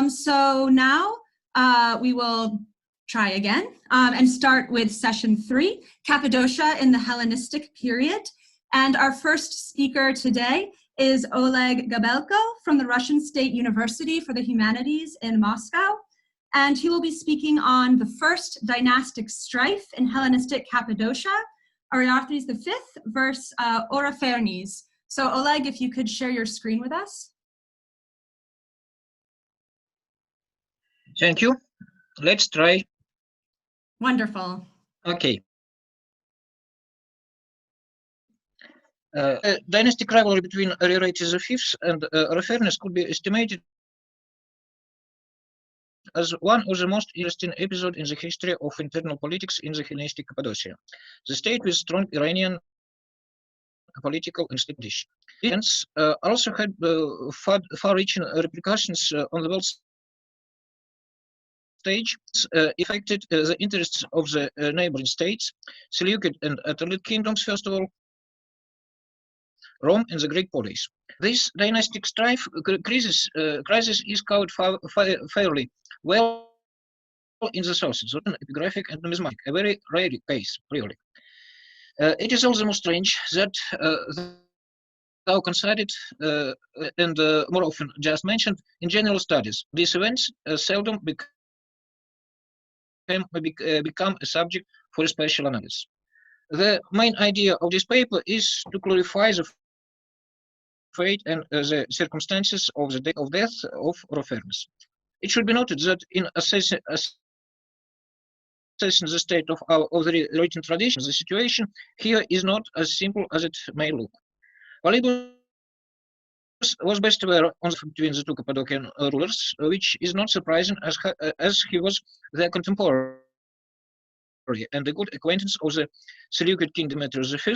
So now we will try again and start with session 3, Cappadocia in the Hellenistic period. And our first speaker today is Oleg Gabelko from the Russian State University for the Humanities in Moscow. And he will be speaking on the first dynastic strife in Hellenistic Cappadocia, Ariartes V versus Orofernes. So Oleg, if you could share your screen with us. Thank you. Let's try. Wonderful. Okay. A dynastic rivalry between Ariarathes V and Orofernes could be estimated as one of the most interesting episodes in the history of internal politics in the Hellenistic Cappadocia, the state with strong Iranian political and state tradition. Events also had far-reaching repercussions on the world stage, affected the interests of the neighboring states, Seleucid and Attalid kingdoms, first of all, Rome and the Greek polis. This dynastic strife crisis is covered fairly well in the sources, epigraphic and numismatic, a very rare case, really. It is all the more strange that though considered and more often just mentioned in general studies, these events seldom become a subject for a special analysis. The main idea of this paper is to clarify the fate and the circumstances of the death of Orofernes. It should be noted that in assessing the state of the written tradition, the situation here is not as simple as it may look. Polybius was best aware on the between the two Cappadocian rulers, which is not surprising as he was their contemporary and a good acquaintance of the Seleucid king Demetrius I,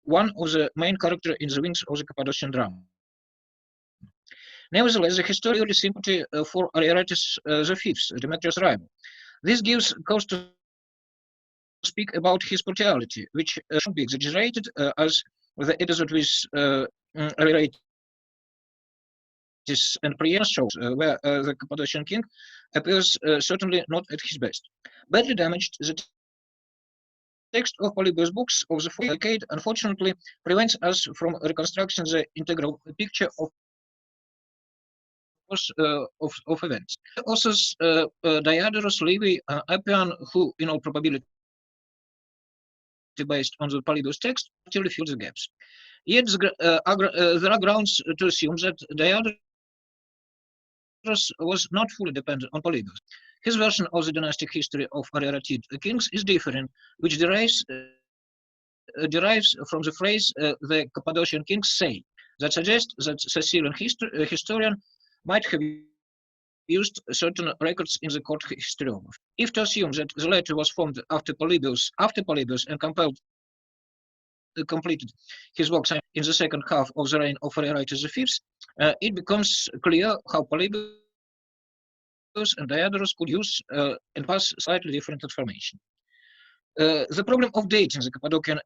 one of the main characters in the wings of the Cappadocian drama. Nevertheless, the historical sympathy for Ariarathes V, Demetrius' rival. This gives cause to speak about his partiality, which should be exaggerated, as the episode with Ariarathes and Prienus shows, where the Cappadocian king appears certainly not at his best. Badly damaged, the text of Polybius' books of the 4th decade unfortunately prevents us from reconstructing the integral picture of events. Authors Diodorus, Livy, Appian, who in all probability based on the Polybius text, actually fill the gaps. Yet there are grounds to assume that Diodorus was not fully dependent on Polybius. His version of the dynastic history of Ariaratid kings is different, which derives from the phrase the Cappadocian kings say, that suggests that Sicilian historian might have used certain records in the court historiography. If to assume that the latter was formed after Polybius and completed his works in the second half of the reign of Ariarathes V, it becomes clear how Polybius and Diodorus could use and pass slightly different information. The problem of dating the Cappadocian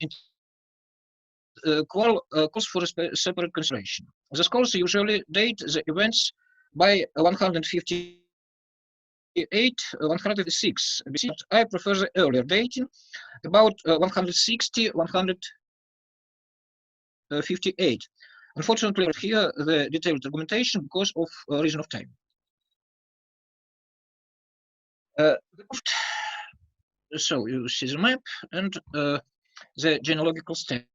calls for a separate consideration. The scholars usually date the events by 158, 106 BC. I prefer the earlier dating, about 160, 158. Unfortunately, here the detailed argumentation because of reason of time. So you see the map and the genealogical stem.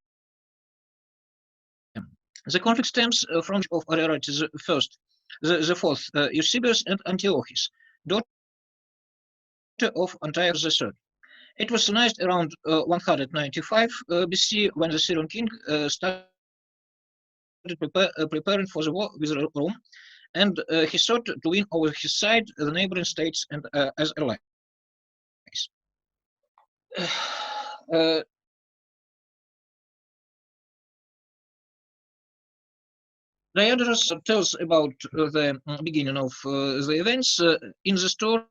The conflict stems from of Ariarathes the fourth, Eusebius and Antiochus, daughter of Antiochus III. It was organized around 195 BC when the Syrian king started preparing for the war with Rome, and he sought to win over his side the neighboring states and as allies. Diodorus tells about the beginning of the events in the story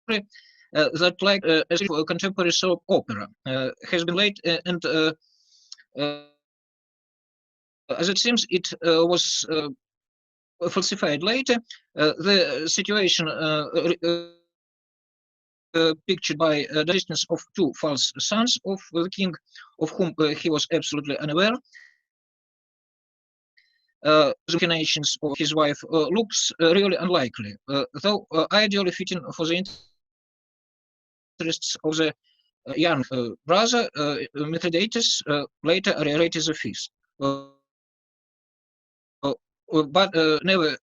that, like a contemporary soap opera, has been laid, and as it seems, it was falsified later. The situation pictured by the existence of two false sons of the king, of whom he was absolutely unaware. The machinations of his wife looks really unlikely, though ideally fitting for the interests of the young brother, Mithridates, later Ariarathes V. But never,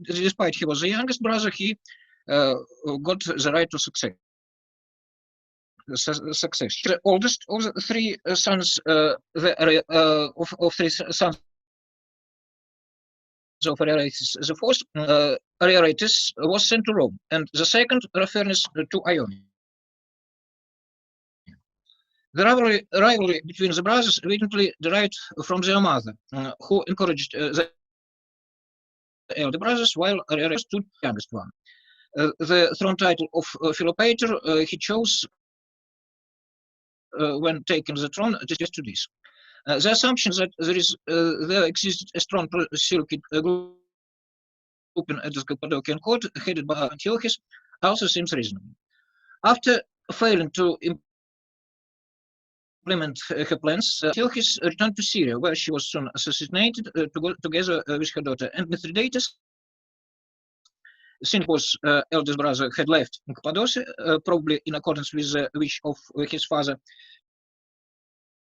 despite he was the youngest brother, he got the right to success. The oldest of the three sons, of three sons of Ariarathes the fourth, Ariarathes was sent to Rome, and the second, Raphaelis, to Ionia. The rivalry between the brothers evidently derived from their mother, who encouraged the elder brothers, while Ariarathes stood the youngest one. The throne title of Philopator he chose when taking the throne just to this. The assumption that there existed a strong Seleucid group at the Cappadocian court headed by Antiochus also seems reasonable. After failing to implement her plans, Antiochus returned to Syria, where she was soon assassinated together with her daughter. And Mithridates, since his eldest brother had left in Cappadocia, probably in accordance with the wish of his father,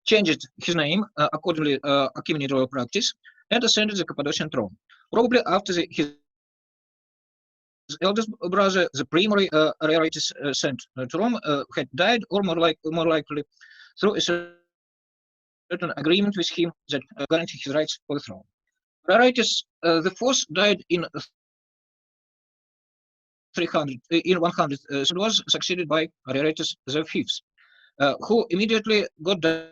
changed his name accordingly, accumulated royal practice, and ascended the Cappadocian throne. Probably after his eldest brother, the primary Ariarathes sent to Rome, had died, or more likely through a certain agreement with him that guaranteed his rights for the throne. Ariarathes the fourth died in 100, and was succeeded by Ariarathes the fifth, who immediately got down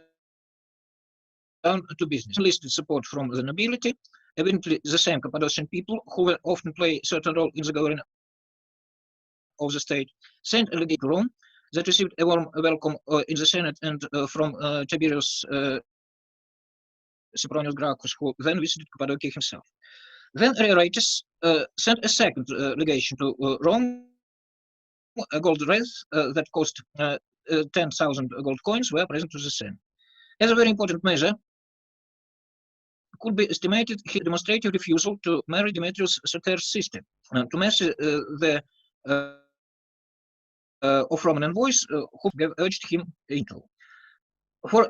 to business. Enlisted support from the nobility, evidently the same Cappadocian people who will often play a certain role in the governance of the state, sent a legate to Rome that received a warm welcome in the Senate and from Tiberius Sempronius Gracchus, who then visited Cappadocia himself. Then Ariarathes sent a second legation to Rome. A gold wreath that cost 10,000 gold coins were present to the same. As a very important measure, could be estimated his demonstrative refusal to marry Demetrius Soter's sister, to mercy the of Roman envoys who urged him into. For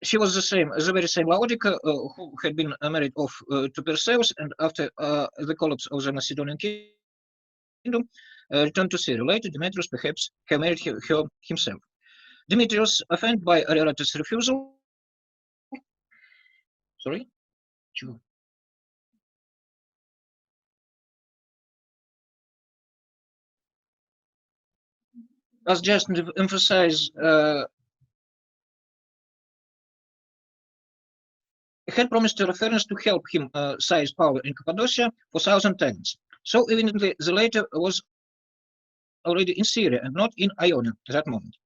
she was the very same Laodica who had been married off to Perseus, and after the collapse of the Macedonian kingdom, returned to Syria. Later, Demetrius perhaps had married her himself. Demetrius, offended by Ariarathes' refusal, as just to emphasize, had promised Raphaelis to help him seize power in Cappadocia for 1,000 talents. So evidently the latter was already in Syria and not in Ionia at that moment.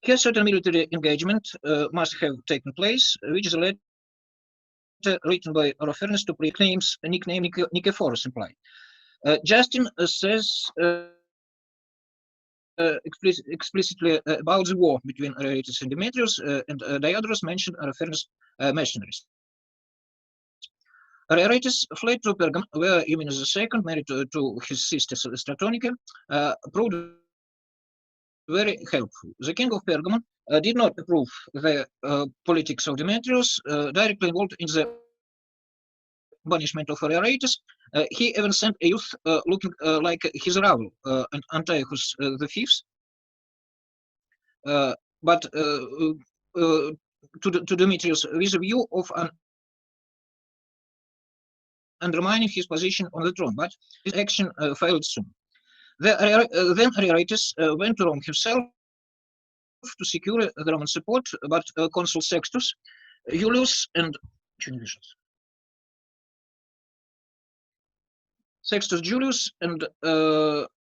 Here certain military engagement must have taken place, which the letter written by Raphaelis to claims a nickname Nicephorus implied. Justin says explicitly about the war between Ariarathes and Demetrius, and Diodorus mentioned Raphaelis' mercenaries. Ariarathes fled to Pergamum, where Eumenes II, married to his sister Stratonica, proved very helpful. The king of Pergamum did not approve the politics of Demetrius, directly involved in the banishment of Ariarathes. He even sent a youth looking like his rival, Antiochus V, but to Demetrius with a view of undermining his position on the throne, but his action failed soon. Then Ariarathes went to Rome himself to secure the Roman support, but Consul Sextus Julius and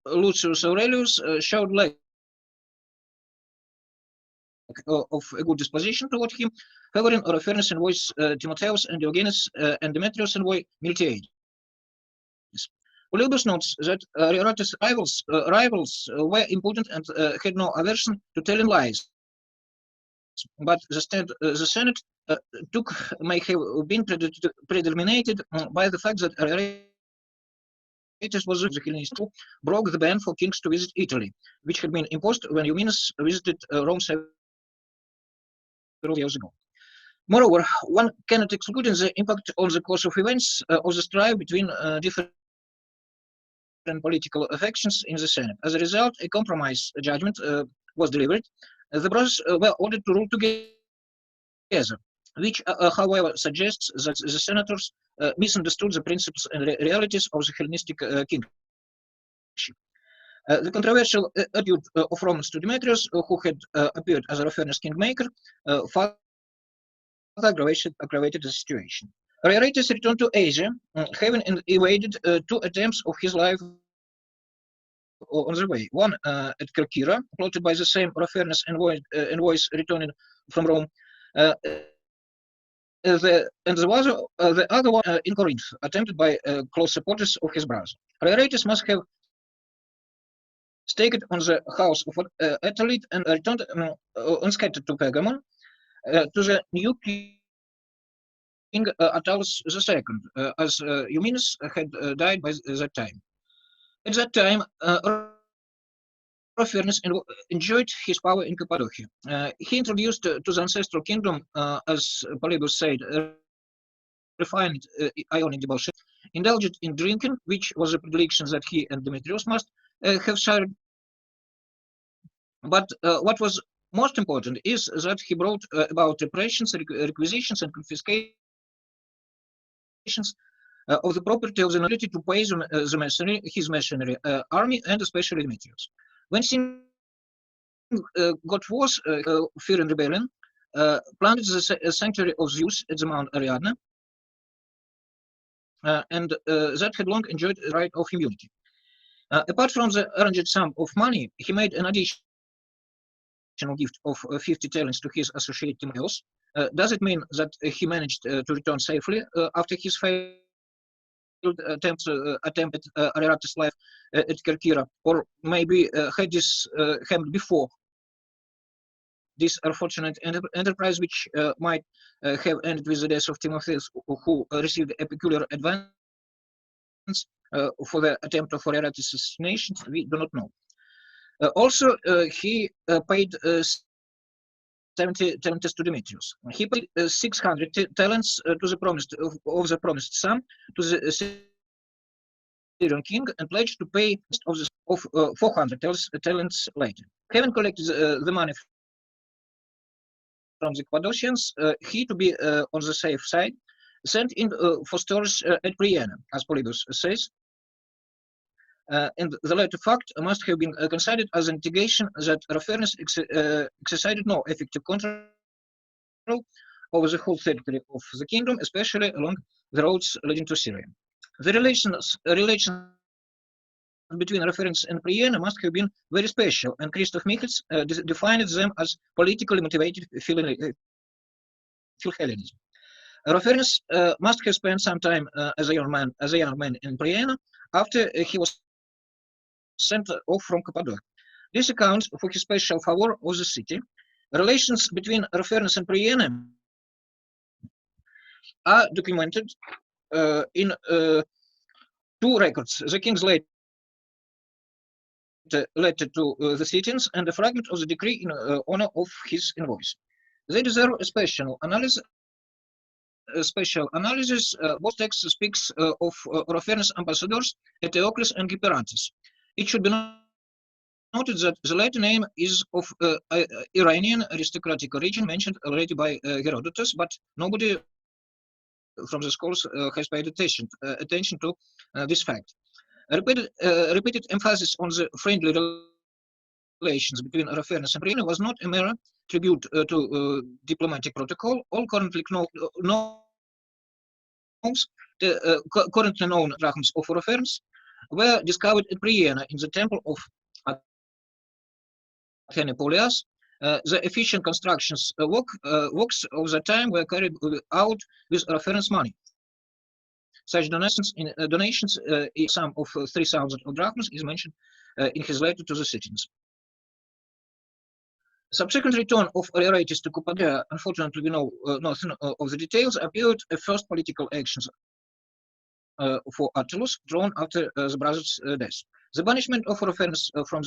Lucius Aurelius showed lack of a good disposition toward him, favoring Holofernes envoys Timotheus and Diogenes and Demetrius envoy Miltiades. Polybius notes that Ariarates's rivals were important and had no aversion to telling lies, but the Senate may have been predominated by the fact that Ariarates's was the Hellenistic who broke the ban for kings to visit Italy, which had been imposed when Euxinus visited Rome several years ago. Moreover, one cannot exclude the impact on the course of events of the strife between different political factions in the Senate. As a result, a compromise judgment was delivered. The brothers were ordered to rule together, which, however, suggests that the senators misunderstood the principles and realities of the Hellenistic kingship. The controversial attitude of Romans to Demetrius, who had appeared as Holofernes' kingmaker, further aggravated the situation. Ariarates's returned to Asia, having evaded two attempts of his life on the way. One at Kerkyra, plotted by the same Holofernes envoys returning from Rome, and the other one in Corinth, attempted by close supporters of his brother. Ariarates's must have stayed on the house of Attalid and returned unscattered to Pergamon, to the new king Attalus II, as Euxinus had died by that time. At that time, Holofernes enjoyed his power in Cappadocia. He introduced to the ancestral kingdom, as Polybius said, refined Ionic debauchery, indulged in drinking, which was a predilection that he and Demetrius must have shared. But what was most important is that he brought about repressions, requisitions, and confiscations of the property of the nobility to pay his mercenary army, and especially Demetrius. When things got worse, fear and rebellion planted the sanctuary of Zeus at the Mount Ariadne, and that had long enjoyed the right of immunity. Apart from the arranged sum of money, he made an additional gift of 50 talents to his associate Timotheus. Does it mean that he managed to return safely after his failed attempt at Ariarates's life at Kerkyra, or maybe had this happened before this unfortunate enterprise, which might have ended with the death of Timotheus, who received a peculiar advance for the attempt of Ariarates's assassination? We do not know. Also, he paid 70 talents to Demetrius. He paid 600 talents to the promised sum to the Syrian king, and pledged to pay of 400 talents later. Having collected the money from the Cappadocians, he, to be on the safe side, sent in for storage at Priena, as Polybius says. And the latter fact must have been considered as an indication that Holofernes exercised no effective control over the whole territory of the kingdom, especially along the roads leading to Syria. The relations between Holofernes and Priena must have been very special, and Christoph Michels defined them as politically motivated Philhellenism. Holofernes must have spent some time as a young man in Priena after he was sent off from Cappadocia. This accounts for his special favor of the city. Relations between Holofernes and Priena are documented in two records: the king's letter to the citizens and a fragment of the decree in honor of his envoys. They deserve a special analysis. Both texts speaks of Holofernes' ambassadors, Eteocles and Hyperantes. It should be noted that the latter name is of Iranian aristocratic origin, mentioned already by Herodotus, but nobody from the scholars has paid attention to this fact. Repeated emphasis on the friendly relations between Holofernes and Priena was not a mere tribute to diplomatic protocol. All currently known drachms of Holofernes were discovered at Priena in the temple of Athene Polias, The efficient constructions works of the time were carried out with reference money. Such donations in sum of 3,000 drachms is mentioned in his letter to the citizens. Subsequent return of Ariarites to Cappadocia, unfortunately we know nothing of the details, appeared first political actions for Attalus, drawn after the brothers' death. The banishment of Holofernes from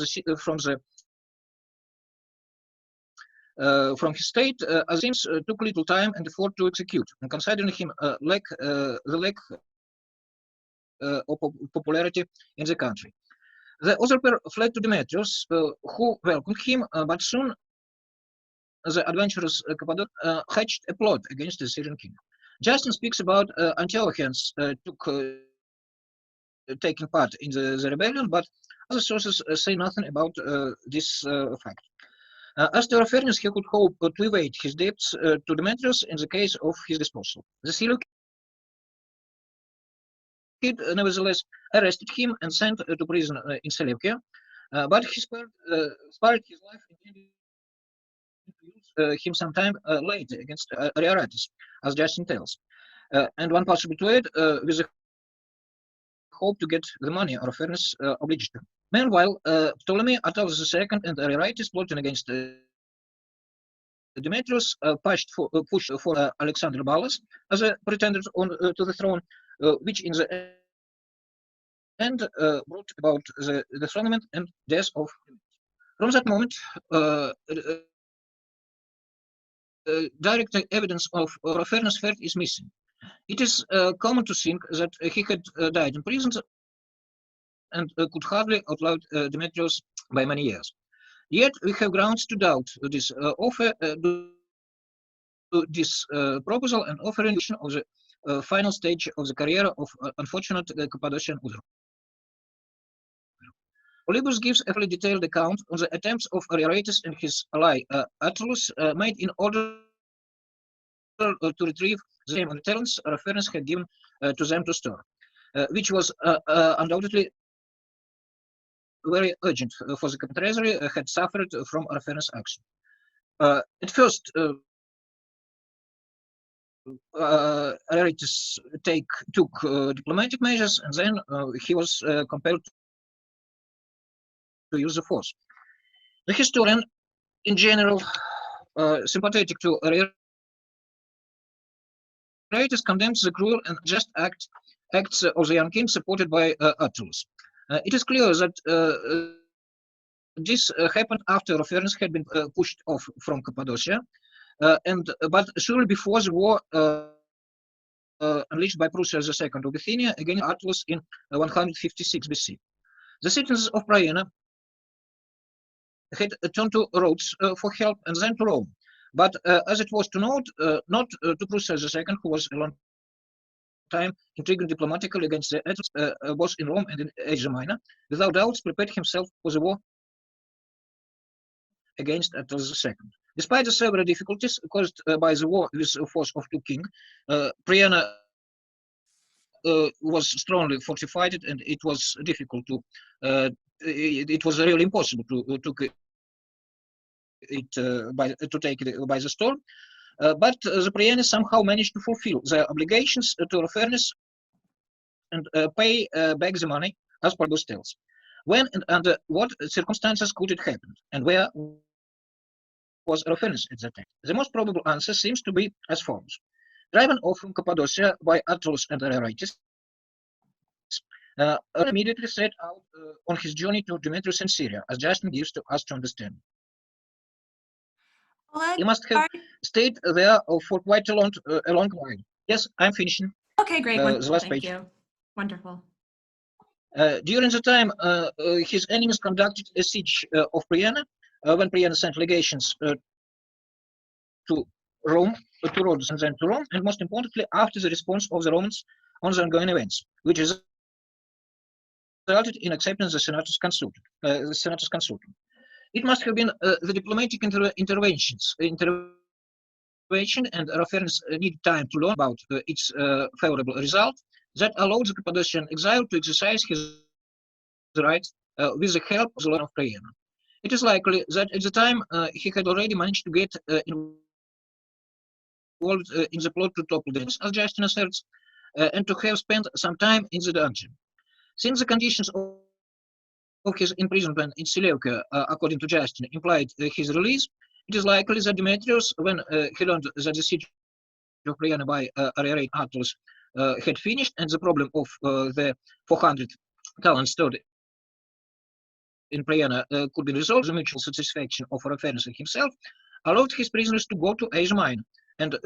his state, as it seems, took little time and effort to execute, and considering him the lack of popularity in the country. The usurper fled to Demetrius, who welcomed him, but soon the adventurous Cappadocian hatched a plot against the Syrian king. Justin speaks about Antiochians taking part in the rebellion, but other sources say nothing about this fact. As to Holofernes, he could hope to evade his debts to Demetrius in the case of his disposal. The Seleucid nevertheless arrested him and sent to prison in Seleucia, but he spared his life, intending to use him sometime later against Ariarites, as Justin tells, and one possibly to add with the hope to get the money Holofernes obliged him. Meanwhile, Ptolemy, Attalus II, and Ariarites plotting against Demetrius pushed for Alexandru Ballas as a pretender to the throne, which in the end brought about the dethronement and death of Demetrius. From that moment, direct evidence of Holofernes' fate is missing. It is common to think that he had died in prison and could hardly outlive Demetrius by many years. Yet we have grounds to doubt this this proposal and offer an of the final stage of the career of unfortunate Cappadocian usurper. Polybus gives a fully detailed account on the attempts of Ariarites and his ally Attalus made in order to retrieve the same talents Holofernes had given to them to store, which was undoubtedly very urgent, for the treasury had suffered from Holofernes' action. At first, Ariarites took diplomatic measures, and then he was compelled to use the force. The historian, in general, sympathetic to Ariarites, condemns the cruel and just acts of the young king supported by Attalus. It is clear that this happened after Holofernes had been pushed off from Cappadocia, but surely before the war unleashed by Prussia II of Bithynia against Attalus in 156 BC. The citizens of Priene had turned to Rhodes for help and then to Rome, but as it was to note, not to Prussia II, who was a long time intriguing diplomatically against the Attalus, both in Rome and in Asia Minor, without doubts prepared himself for the war against Attalus II. Despite the several difficulties caused by the war with the force of two kings, Priene was strongly fortified, and it was difficult to. It was really impossible to take it by the storm. But the Priene somehow managed to fulfill their obligations to Holofernes and pay back the money, as Polybus tells. When and under what circumstances could it happen, and where was Holofernes at that time? The most probable answer seems to be as follows. Driven off from Cappadocia by Attalus and Ariarites, immediately set out on his journey to Demetrius and Syria, as Justin gives to us to understand. He must have stayed there for quite a long while. Yes, I'm finishing. Okay, great. Wonderful. Thank you. Wonderful. During the time, his enemies conducted a siege of Priene, when Priene sent legations to Rome, to Rhodes, and then to Rome, and most importantly, after the response of the Romans on the ongoing events, which resulted in accepting the Senatus Consultum. It must have been the diplomatic intervention, and Holofernes needed time to learn about its favorable result that allowed the Cappadocian exile to exercise his rights with the help of the Lord of Priene. it is likely that at the time he had already managed to get involved in the plot to topple Denis, as Justin asserts, and to have spent some time in the dungeon. Since the conditions of his imprisonment in Seleucia, according to Justin, implied his release, it is likely that Demetrius, when he learned that the siege of Priene by Ariarete Attalus had finished and the problem of the 400 talents stored in Priene could be resolved, the mutual satisfaction of Araphanes and himself, allowed his prisoners to go to Asia Minor and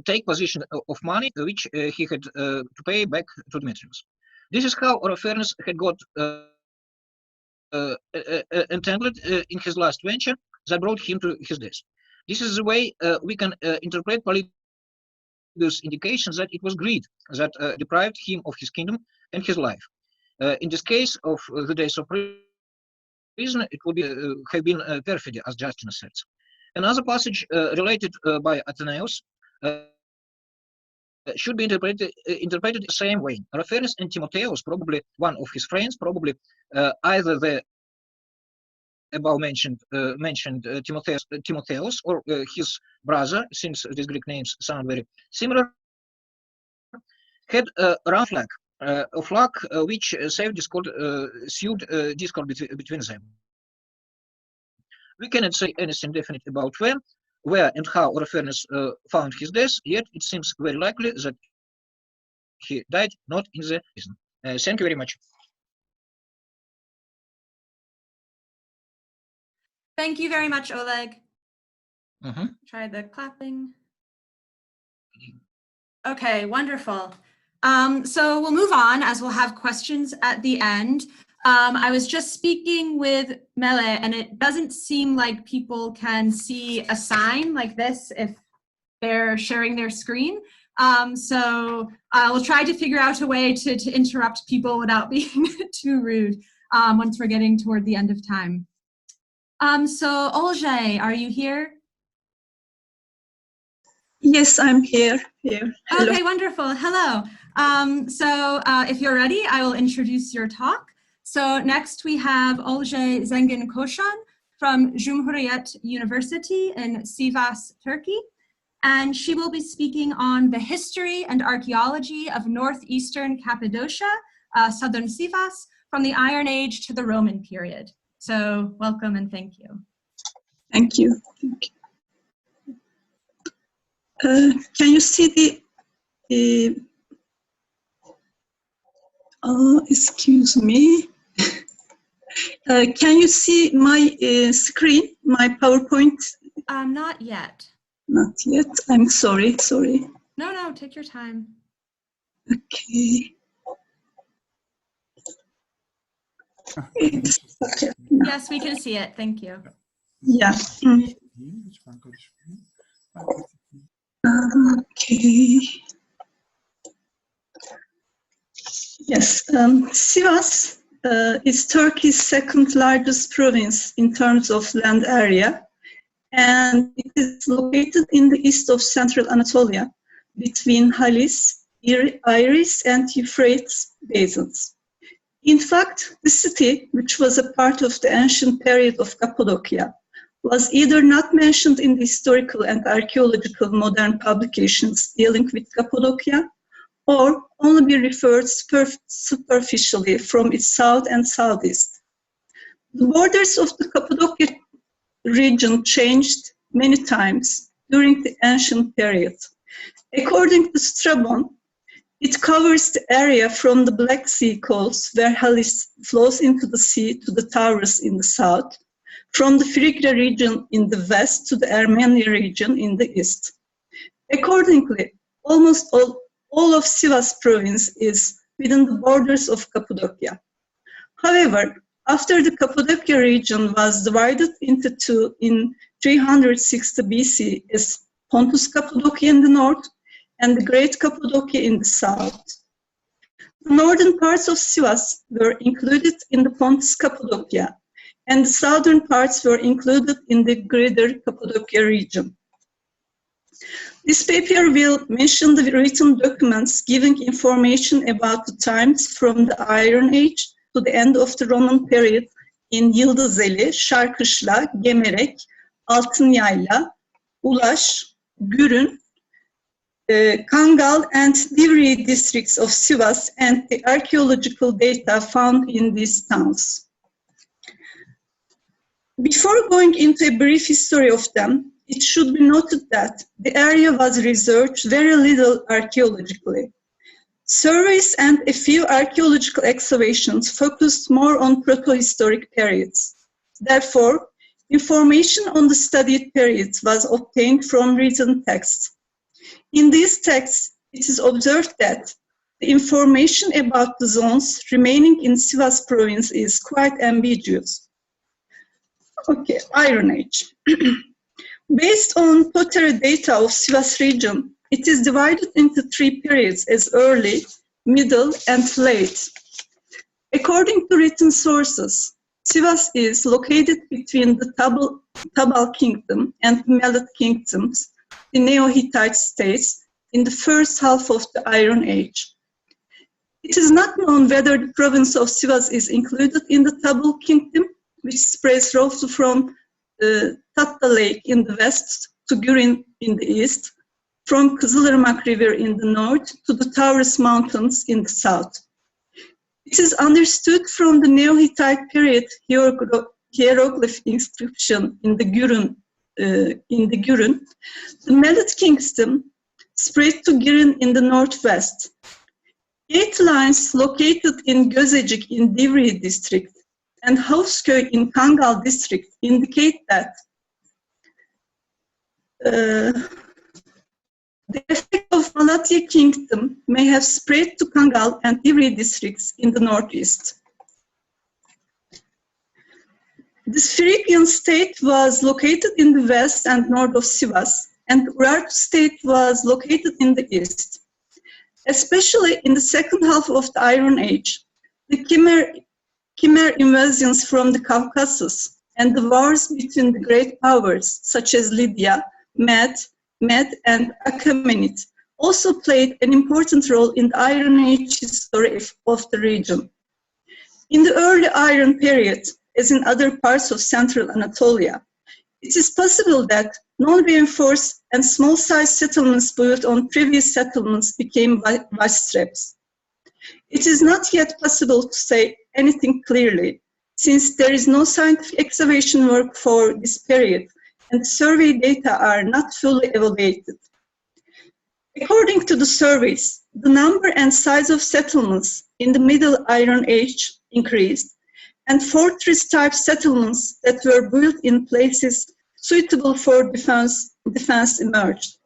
take possession of money which he had to pay back to Demetrius. This is how Araphanes had got entangled in his last venture that brought him to his death. This is the way we can interpret Polybius' indications that it was greed that deprived him of his kingdom and his life. In this case of the days of prison, it would have been perfidy, as Justin says. Another passage related by Athenaeus should be interpreted the same way. Araphanes and Timotheus, probably one of his friends, probably either the above mentioned Timotheus or his brother, since these Greek names sound very similar, had a round flag, a flag which sowed discord between them. We cannot say anything definite about when, where, and how Araphanes found his death, yet it seems very likely that he died not in the prison. Thank you very much. Thank you very much, Oleg. Try the clapping. Okay, wonderful. So we'll move on as we'll have questions at the end. I was just speaking with Mele, and it doesn't seem like people can see a sign like this if they're sharing their screen. So we'll try to figure out a way to interrupt people without being too rude once we're getting toward the end of time. So Olje, are you here? Yes, I'm here. Hello. Okay, wonderful. Hello. So if you're ready, I will introduce your talk. So next we have Olje Zengin Koşan from Cumhuriyet University in Sivas, Turkey. And she will be speaking on the history and archaeology of northeastern Cappadocia, southern Sivas, from the Iron Age to the Roman period. So welcome and thank you. Thank you. Can you see the excuse me. Can you see my screen, my PowerPoint? Not yet. Not yet. I'm sorry. No, take your time. Okay. Okay. Yes, we can see it. Thank you. Yeah. Okay. Yes, Sivas is Turkey's second largest province in terms of land area, and it is located in the east of central Anatolia, between Halis, Iris, and Euphrates basins. In fact, the city, which was a part of the ancient period of Cappadocia, was either not mentioned in the historical and archaeological modern publications dealing with Cappadocia, or only be referred superficially from its south and southeast. The borders of the Cappadocia region changed many times during the ancient period. According to Strabon, it covers the area from the Black Sea coast, where Halis flows into the sea, to the Taurus in the south, from the Phrygia region in the west to the Armenia region in the east. Accordingly, almost all of Sivas province is within the borders of Cappadocia. However, after the Cappadocia region was divided into two in 360 BC as Pontus Cappadocia in the north and the Great Cappadocia in the south. The northern parts of Sivas were included in the Pontus Cappadocia, and the southern parts were included in the Greater Cappadocia region. This paper will mention the written documents giving information about the times from the Iron Age to the end of the Roman period in Yıldızeli, Şarkışla, Gemerek, Altınyayla, Ulaş, Gürün, Kangal and Divriği districts of Sivas and the archaeological data found in these towns. Before going into a brief history of them, it should be noted that the area was researched very little archaeologically. Surveys and a few archaeological excavations focused more on protohistoric periods. Therefore, information on the studied periods was obtained from written texts. In these texts, it is observed that the information about the zones remaining in Sivas province is quite ambiguous. Okay, Iron Age. Based on pottery data of Sivas region, it is divided into 3 periods as early, middle, and late. According to written sources, Sivas is located between the Tabal Kingdom and Melid Kingdoms, the Neo-Hittite states, in the first half of the Iron Age. It is not known whether the province of Sivas is included in the Tabal Kingdom, which spreads roughly from the Tatlı Lake in the west to Gürin in the east, from Kızılırmak River in the north to the Taurus Mountains in the south. It is understood from the Neo-Hittite period hieroglyph inscription in the Gürin, the Melid Kingdom spread to Gürin in the northwest. 8 lines located in Gözecik in Divriği district and Havsköy in Kangal district indicate that the effect of Malatya Kingdom may have spread to Kangal and Divriği districts in the northeast. This Phrygian state was located in the west and north of Sivas, and Urartu state was located in the east. Especially in the second half of the Iron Age, the Khmer invasions from the Caucasus and the wars between the great powers such as Lydia, Med, and Achaemenid also played an important role in the Iron Age history of the region. In the early Iron period, as in other parts of central Anatolia, it is possible that non-reinforced and small-sized settlements built on previous settlements became vicestraps. It is not yet possible to say anything clearly, since there is no scientific excavation work for this period and survey data are not fully evaluated. According to the surveys, the number and size of settlements in the Middle Iron Age increased, and fortress-type settlements that were built in places suitable for defense emerged.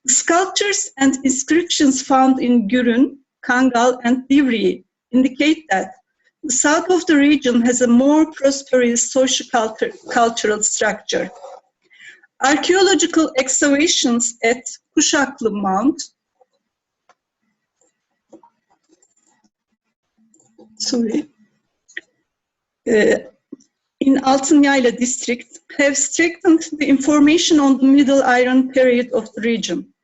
The sculptures and inscriptions found in Gürin, Kangal, and Divriği indicate that the south of the region has a more prosperous socio-cultural structure. Archaeological excavations at Kuşaklı Mount in Altınyayla district have strengthened the information on the Middle Iron period of the region.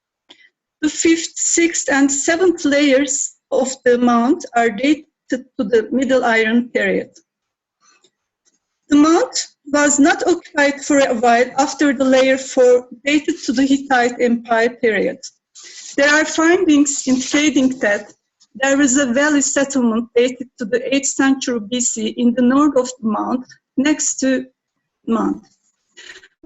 The 5th, 6th, and 7th layers of the mount are dated to the Middle Iron period. The mount was not occupied for a while after the layer 4 dated to the Hittite Empire period. There are findings indicating that there was a valley settlement dated to the 8th century BC in the north of the mount, next to mount.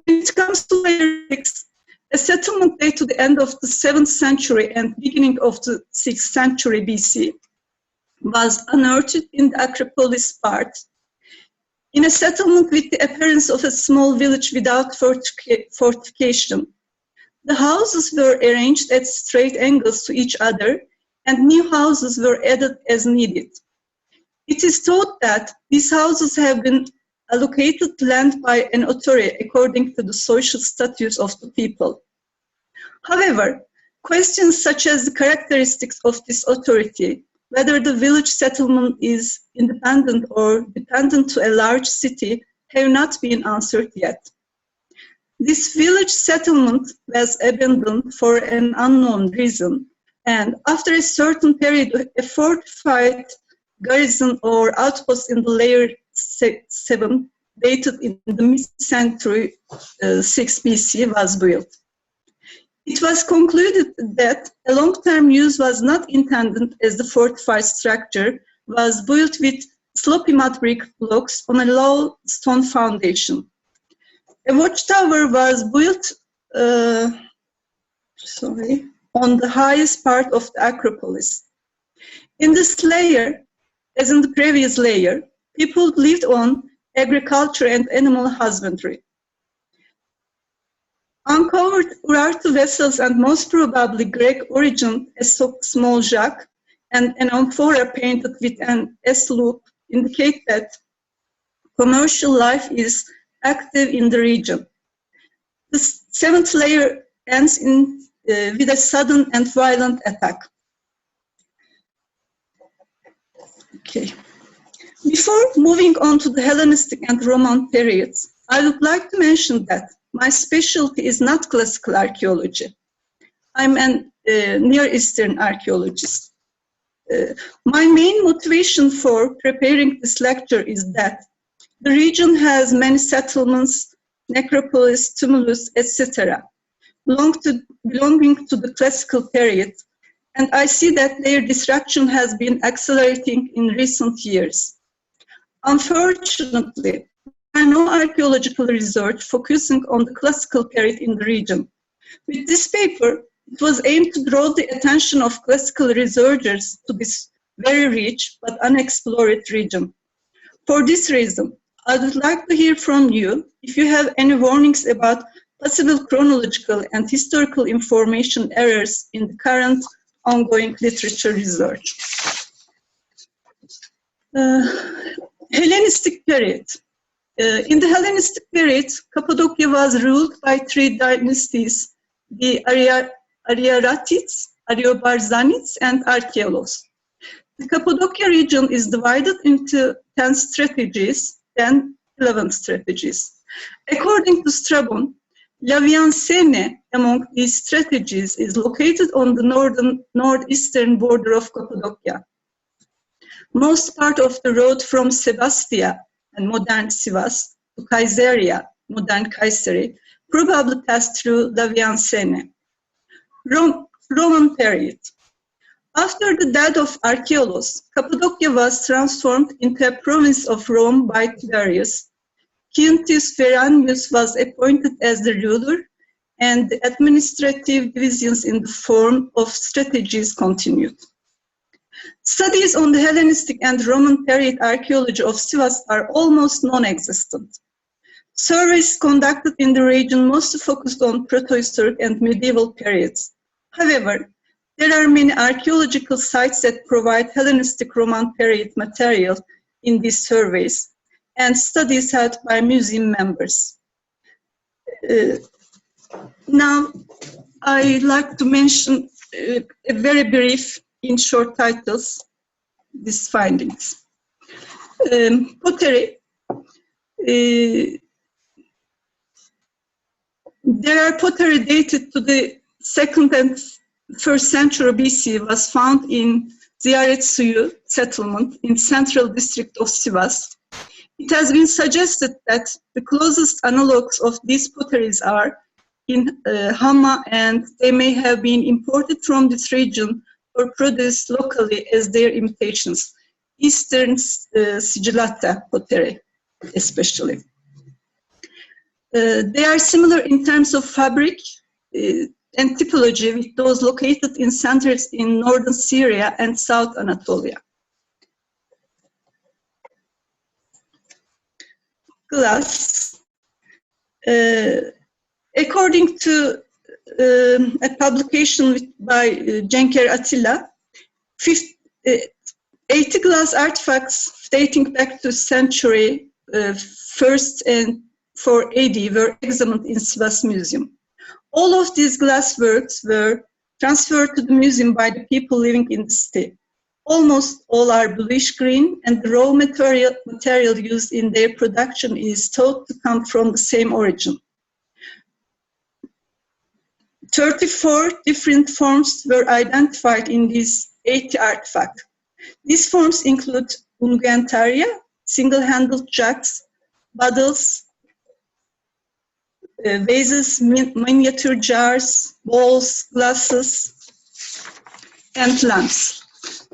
When it comes to layer 6, a settlement dated to the end of the 7th century and beginning of the 6th century BC was unearthed in the Acropolis part, in a settlement with the appearance of a small village without fortification. The houses were arranged at straight angles to each other, and new houses were added as needed. It is thought that these houses have been allocated land by an authority according to the social status of the people. However, questions such as the characteristics of this authority, whether the village settlement is independent or dependent to a large city, have not been answered yet. This village settlement was abandoned for an unknown reason, and after a certain period, a fortified garrison or outpost in the layer 7, dated in the mid-century 6 BC, was built. It was concluded that a long-term use was not intended as the fortified structure was built with slopy mud brick blocks on a low stone foundation. A watchtower was built on the highest part of the Acropolis. In this layer, as in the previous layer, people lived on agriculture and animal husbandry. Uncovered Urartu vessels and most probably Greek origin, a small jack and an amphora painted with an S loop indicate that commercial life is active in the region. The 7th layer ends with a sudden and violent attack. Okay. Before moving on to the Hellenistic and Roman periods, I would like to mention that my specialty is not classical archaeology. I'm an Near Eastern archaeologist. My main motivation for preparing this lecture is that the region has many settlements, necropolis, tumulus, etc., belonging to the classical period, and I see that their destruction has been accelerating in recent years. Unfortunately, there are no archaeological research focusing on the classical period in the region. With this paper, it was aimed to draw the attention of classical researchers to this very rich but unexplored region. For this reason, I would like to hear from you if you have any warnings about possible chronological and historical information errors in the current ongoing literature research. Hellenistic period. In the Hellenistic period, Cappadocia was ruled by 3 dynasties, the Ariaratids, Ariobarzanids, and Archeolos. The Cappadocia region is divided into 10 strategies, then 11 strategies. According to Strabon, Laviansene among these strategies is located on the northeastern border of Cappadocia. Most part of the road from Sebastia and modern Sivas to Caesarea, modern Kayseri, probably passed through Laviansene. Roman period. After the death of Archeolos, Cappadocia was transformed into a province of Rome by Tiberius. Quintus Veranius was appointed as the ruler, and the administrative divisions in the form of strategies continued. Studies on the Hellenistic and Roman period archaeology of Sivas are almost non-existent. Surveys conducted in the region mostly focused on protohistoric and medieval periods. However, there are many archaeological sites that provide Hellenistic Roman period material in these surveys and studies held by museum members. Now, I'd like to mention a very brief, in short titles, these findings. Pottery. There are pottery dated to the 2nd and 1st century BC was found in Ziyaretsuyu settlement in central district of Sivas. It has been suggested that the closest analogues of these potteries are in Hama, and they may have been imported from this region or produced locally as their imitations. Eastern sigillata pottery, especially. They are similar in terms of fabric and typology with those located in centers in northern Syria and South Anatolia. Glass. According to a publication by Cenker Atilla, 80 glass artifacts dating back to century 1st and 4 AD were examined in Sivas Museum. All of these glass works were transferred to the museum by the people living in the city. Almost all are bluish green, and the raw material used in their production is thought to come from the same origin. 34 different forms were identified in these 80 artifacts. These forms include unguentaria, single-handled jugs, bottles, vases, miniature jars, bowls, glasses, and lamps.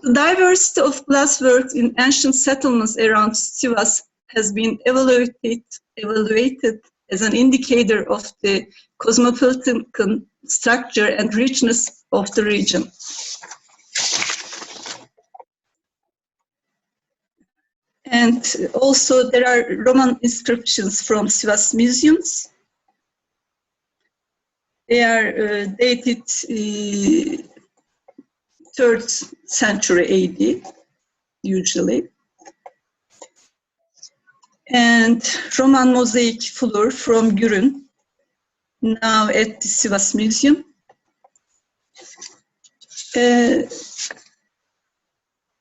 The diversity of glassworks in ancient settlements around Sivas has been evaluated as an indicator of the cosmopolitan structure and richness of the region. And also there are Roman inscriptions from Sivas museums. They are dated 3rd century AD, usually. And Roman mosaic floor from Gürün, now at the Sivas Museum.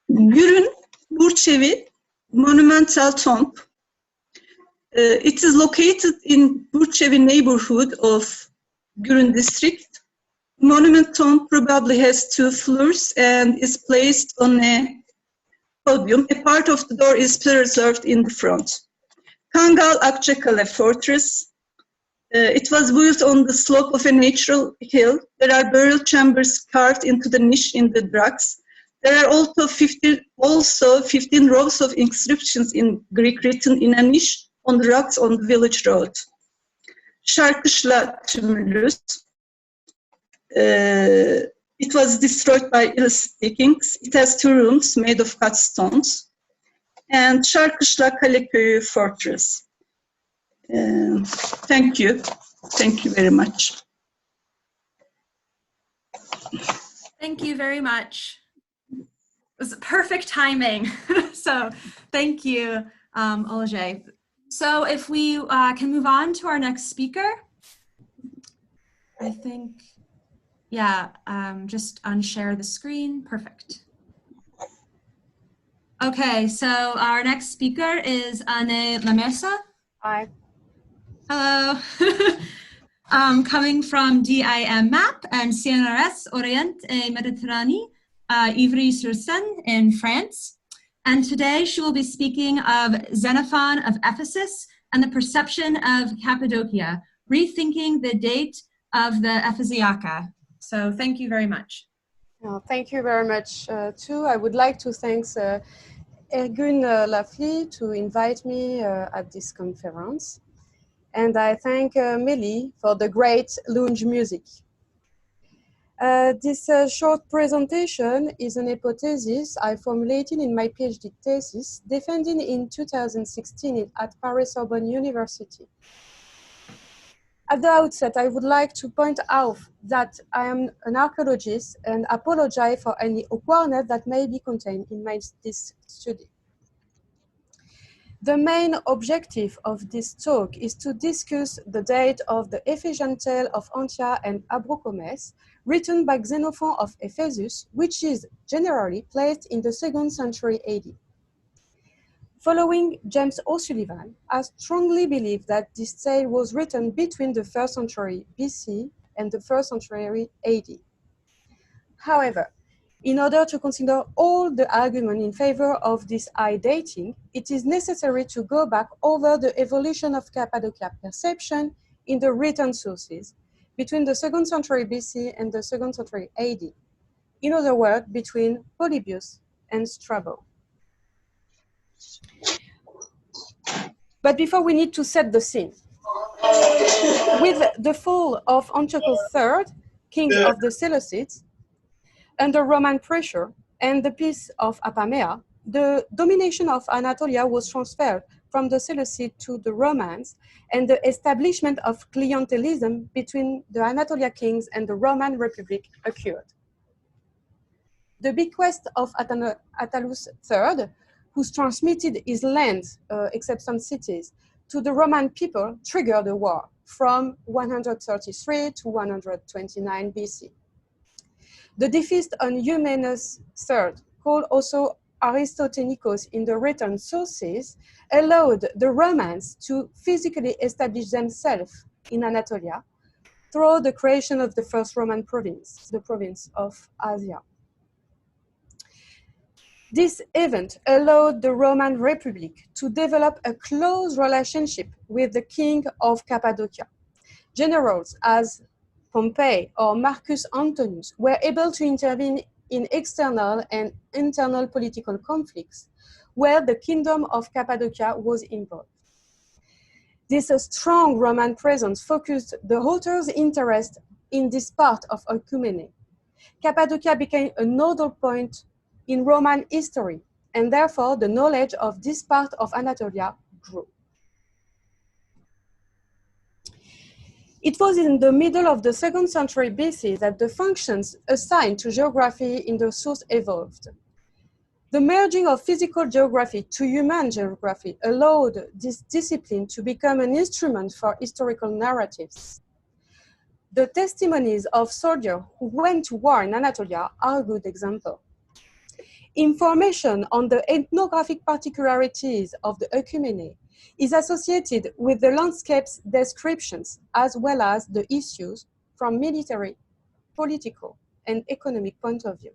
Gürün, Burçevi, monumental tomb. It is located in Burçevi neighborhood of Gürün district. Monument tomb probably has 2 floors and is placed on a podium. A part of the door is preserved in the front. Kangal Akçakale fortress. It was built on the slope of a natural hill. There are burial chambers carved into the niche in the rocks. There are also 15 rows of inscriptions in Greek written in a niche on the rocks on the village road. Şarkışla Tumulus. It was destroyed by Hellenistic kings. It has 2 rooms made of cut stones. And Şarkışla Kaleköyü fortress. Thank you. Thank you very much. Thank you very much. It was perfect timing. So thank you, Olje. So if we can move on to our next speaker. I think, yeah, just unshare the screen. Perfect. Okay, so our next speaker is Anne Lamesa. Hi. Hello. Coming from DIM MAP and CNRS Orient et Méditerranée, Ivry-sur-Seine in France. And today she will be speaking of Xenophon of Ephesus and the perception of Cappadocia, rethinking the date of the Ephesiaca. So thank you very much. Thank you very much too. I would like to thank Ergun Laflı to invite me at this conference. And I thank Meli for the great lounge music. This short presentation is an hypothesis I formulated in my PhD thesis, defended in 2016 at Paris Sorbonne University. At the outset, I would like to point out that I am an archaeologist and apologize for any awkwardness that may be contained in this study. The main objective of this talk is to discuss the date of the Ephesian tale of Antioch and Abrocomes, written by Xenophon of Ephesus, which is generally placed in the 2nd century AD. Following James O'Sullivan, I strongly believe that this tale was written between the 1st century BC and the 1st century AD. However, in order to consider all the arguments in favor of this high dating, it is necessary to go back over the evolution of Cappadocia perception in the written sources between the 2nd century BC and the 2nd century AD. In other words, between Polybius and Strabo. But before, we need to set the scene. With the fall of Antiochus III, king of the Seleucids, under Roman pressure and the peace of Apamea, the domination of Anatolia was transferred from the Seleucids to the Romans, and the establishment of clientelism between the Anatolia kings and the Roman Republic occurred. The bequest of Attalus III, who transmitted his land, except some cities, to the Roman people, triggered a war from 133 to 129 BC. The defeat on Eumenes III, called also Aristotenikos in the written sources, allowed the Romans to physically establish themselves in Anatolia through the creation of the first Roman province, the province of Asia. This event allowed the Roman Republic to develop a close relationship with the king of Cappadocia. Generals as Pompey or Marcus Antonius were able to intervene in external and internal political conflicts where the kingdom of Cappadocia was involved. This strong Roman presence focused the author's interest in this part of Ecumene. Cappadocia became a nodal point in Roman history, and therefore the knowledge of this part of Anatolia grew. It was in the middle of the 2nd century BC that the functions assigned to geography in the source evolved. The merging of physical geography to human geography allowed this discipline to become an instrument for historical narratives. The testimonies of soldiers who went to war in Anatolia are a good example. Information on the ethnographic particularities of the Ecumene is associated with the landscape's descriptions as well as the issues from military, political, and economic point of view.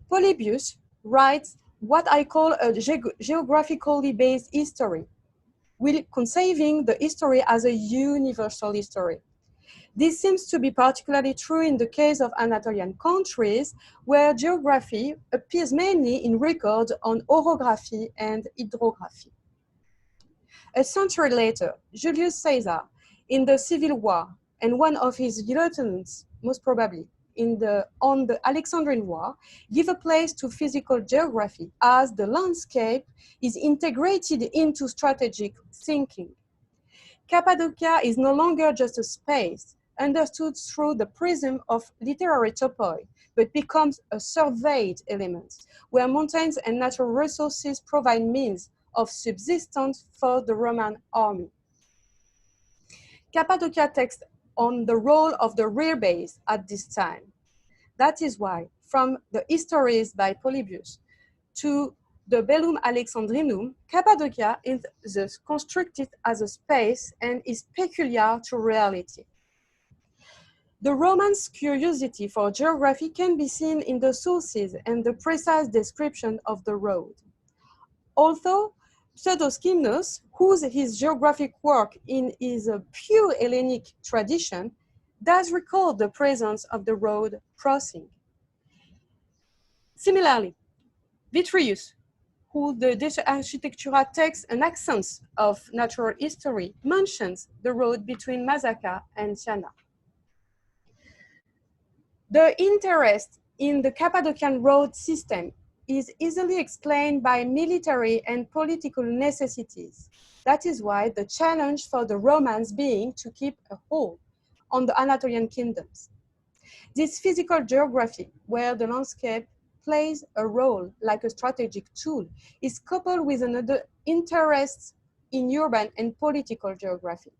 Polybius writes what I call a geographically based history, conceiving the history as a universal history. This seems to be particularly true in the case of Anatolian countries, where geography appears mainly in records on orography and hydrography. A century later, Julius Caesar, in the Civil War, and one of his lieutenants, most probably, on the Alexandrian War, give a place to physical geography as the landscape is integrated into strategic thinking. Cappadocia is no longer just a space understood through the prism of literary topoi, but becomes a surveyed element where mountains and natural resources provide means of subsistence for the Roman army. Cappadocia takes on the role of the rear base at this time. That is why, from the Histories by Polybius to the Bellum Alexandrinum, Cappadocia is thus constructed as a space and is peculiar to reality. The Romans' curiosity for geography can be seen in the sources and the precise description of the road. Although Pseudo-Skymnos, whose his geographic work is a pure Hellenic tradition, does record the presence of the road crossing. Similarly, Vitruvius, who the De Architectura takes an accent of natural history, mentions the road between Mazaca and Siana. The interest in the Cappadocian road system is easily explained by military and political necessities. That is why the challenge for the Romans being to keep a hold on the Anatolian kingdoms. This physical geography, where the landscape plays a role like a strategic tool, is coupled with another interest in urban and political geography.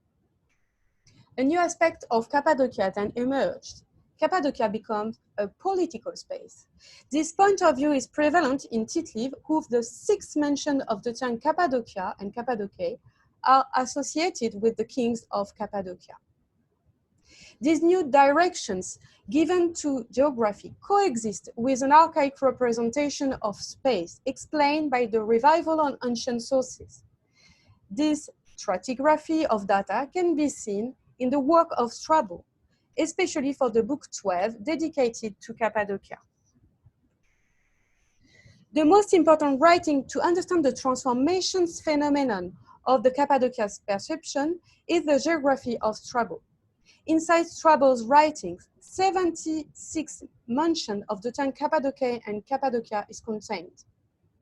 A new aspect of Cappadocia then emerged. Cappadocia becomes a political space. This point of view is prevalent in Tite-Live, who the 6th mention of the term Cappadocia and Cappadocia are associated with the kings of Cappadocia. These new directions given to geography coexist with an archaic representation of space explained by the revival on ancient sources. This stratigraphy of data can be seen in the work of Strabo, especially for the book 12 dedicated to Cappadocia. The most important writing to understand the transformations phenomenon of the Cappadocia's perception is the geography of Strabo. Inside Strabo's writings, 76 mention of the term Cappadocia and Cappadocia is contained.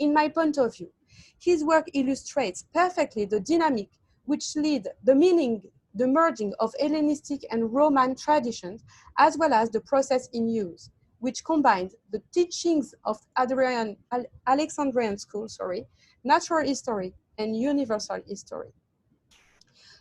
In my point of view, his work illustrates perfectly the dynamic which lead the meaning, the merging of Hellenistic and Roman traditions, as well as the process in use, which combined the teachings of Alexandrian school, natural history, and universal history.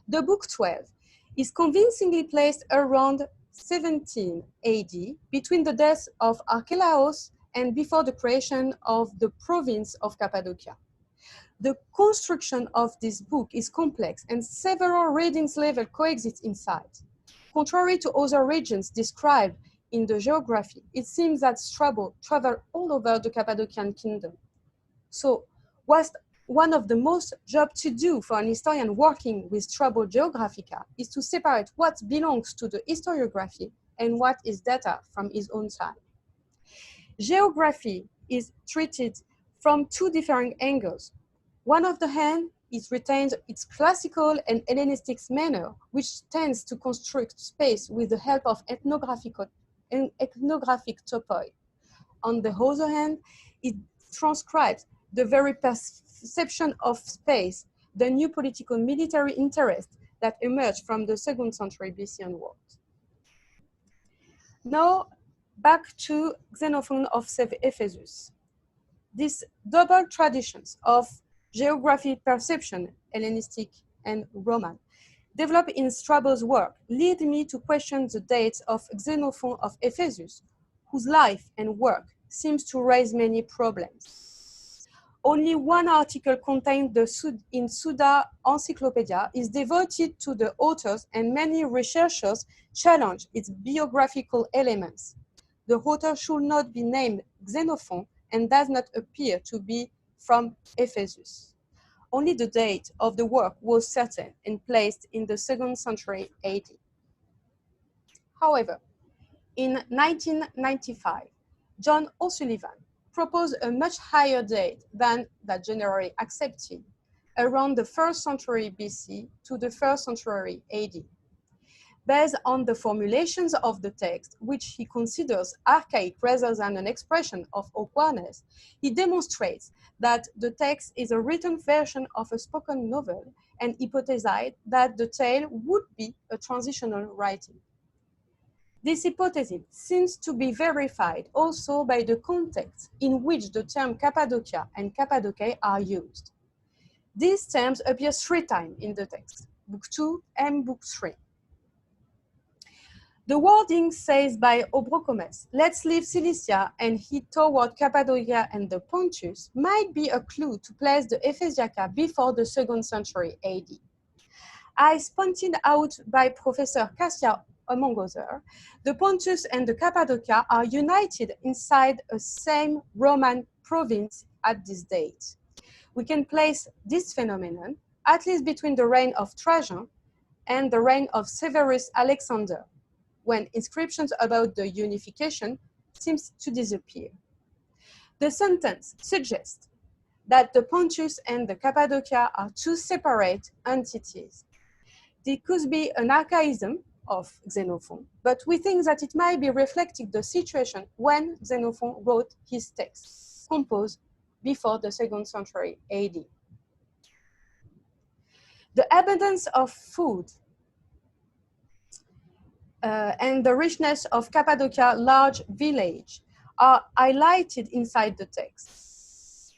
The book 12 is convincingly placed around 17 AD, between the death of Archelaus and before the creation of the province of Cappadocia. The construction of this book is complex and several readings levels coexist inside. Contrary to other regions described in the geography, it seems that Strabo traveled all over the Cappadocian kingdom. So, whilst one of the most jobs to do for an historian working with Strabo Geographica is to separate what belongs to the historiography and what is data from his own time. Geography is treated from two different angles. One of the hand, it retains its classical and Hellenistic manner, which tends to construct space with the help of ethnographic topoi. On the other hand, it transcribes the very perception of space, the new political military interest that emerged from the 2nd century BC onwards. Now, back to Xenophon of Ephesus. These double traditions of geography perception, Hellenistic and Roman, developed in Strabo's work lead me to question the dates of Xenophon of Ephesus, whose life and work seems to raise many problems. Only one article contained in Suda Encyclopedia is devoted to the authors, and many researchers challenge its biographical elements. The author should not be named Xenophon and does not appear to be from Ephesus. Only the date of the work was certain and placed in the 2nd century AD. However, in 1995, John O'Sullivan proposed a much higher date than that generally accepted, around the 1st century BC to the 1st century AD. Based on the formulations of the text, which he considers archaic rather than an expression of awkwardness, he demonstrates that the text is a written version of a spoken novel and hypothesized that the tale would be a transitional writing. This hypothesis seems to be verified also by the context in which the term Cappadocia and Cappadocia are used. These terms appear 3 times in the text, Book 2 and Book 3. The wording says by Obrocomes, let's leave Cilicia and head toward Cappadocia and the Pontus, might be a clue to place the Ephesiaca before the 2nd century AD. As pointed out by Professor Casia, among others, the Pontus and the Cappadocia are united inside a same Roman province at this date. We can place this phenomenon at least between the reign of Trajan and the reign of Severus Alexander, when inscriptions about the unification seems to disappear. The sentence suggests that the Pontus and the Cappadocia are 2 separate entities. This could be an archaism of Xenophon, but we think that it might be reflecting the situation when Xenophon wrote his text, composed before the 2nd century AD. The abundance of food and the richness of Cappadocia large village are highlighted inside the text.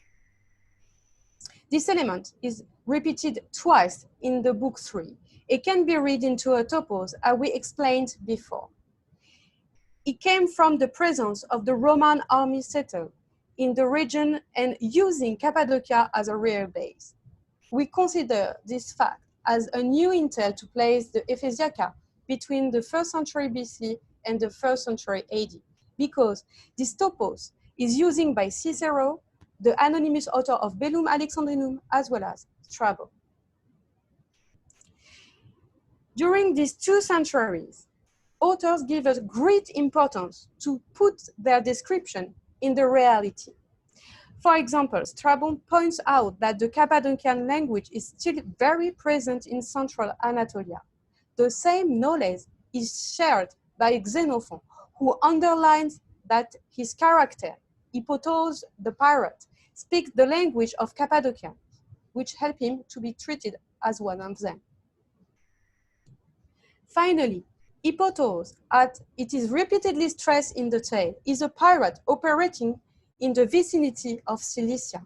This element is repeated twice in the Book 3. It can be read into a topos, as we explained before. It came from the presence of the Roman army settled in the region and using Cappadocia as a rear base. We consider this fact as a new intel to place the Ephesiaca between the 1st century BC and the 1st century AD, because this topos is used by Cicero, the anonymous author of Bellum Alexandrinum, as well as Strabo. During these 2 centuries, authors give us great importance to put their description in the reality. For example, Strabo points out that the Cappadocian language is still very present in central Anatolia. The same knowledge is shared by Xenophon, who underlines that his character, Hippotos the pirate, speaks the language of Cappadocians, which help him to be treated as one of them. Finally, Hippotos, as it is repeatedly stressed in the tale, is a pirate operating in the vicinity of Cilicia.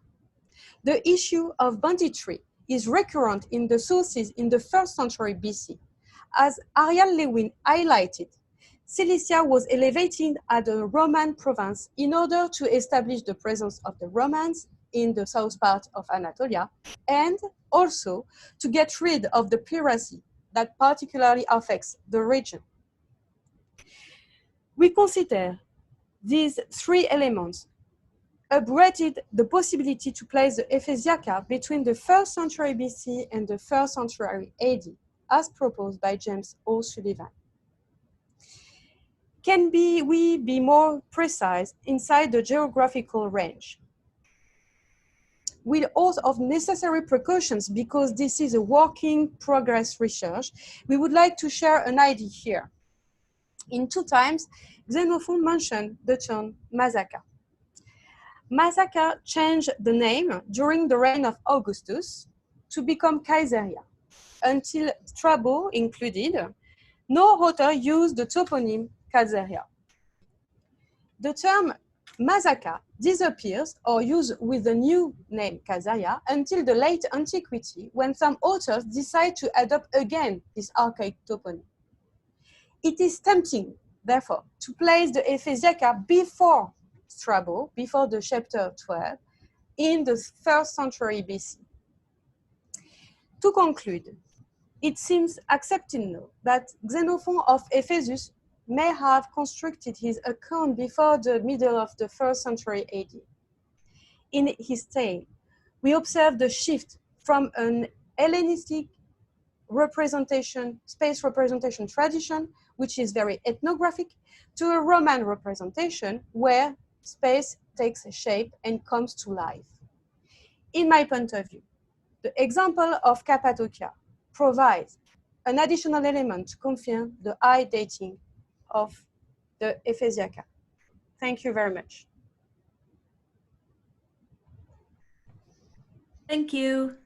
The issue of banditry is recurrent in the sources in the 1st century BC. As Ariel Lewin highlighted, Cilicia was elevated as a Roman province in order to establish the presence of the Romans in the south part of Anatolia, and also to get rid of the piracy that particularly affects the region. We consider these three elements upgraded the possibility to place the Ephesiaca between the 1st century BC and the 1st century AD, as proposed by James O'Sullivan. Can we be more precise inside the geographical range? With all of necessary precautions, because this is a working progress research, we would like to share an idea here. In two times, Xenophon mentioned the term Mazaca. Mazaca changed the name during the reign of Augustus to become Caesarea. Until Strabo included, no author used the toponym Caesarea. The term Mazaca disappears or used with the new name Caesarea until the late antiquity, when some authors decide to adopt again this archaic toponym. It is tempting, therefore, to place the Ephesiaca before Strabo, before the chapter 12, in the 1st century BC. To conclude, it seems accepted now that Xenophon of Ephesus may have constructed his account before the middle of the 1st century AD. In his tale, we observe the shift from an Hellenistic representation, space representation tradition, which is very ethnographic, to a Roman representation where space takes shape and comes to life. In my point of view, the example of Cappadocia provides an additional element to confirm the high dating of the Ephesiaca. Thank you very much. Thank you.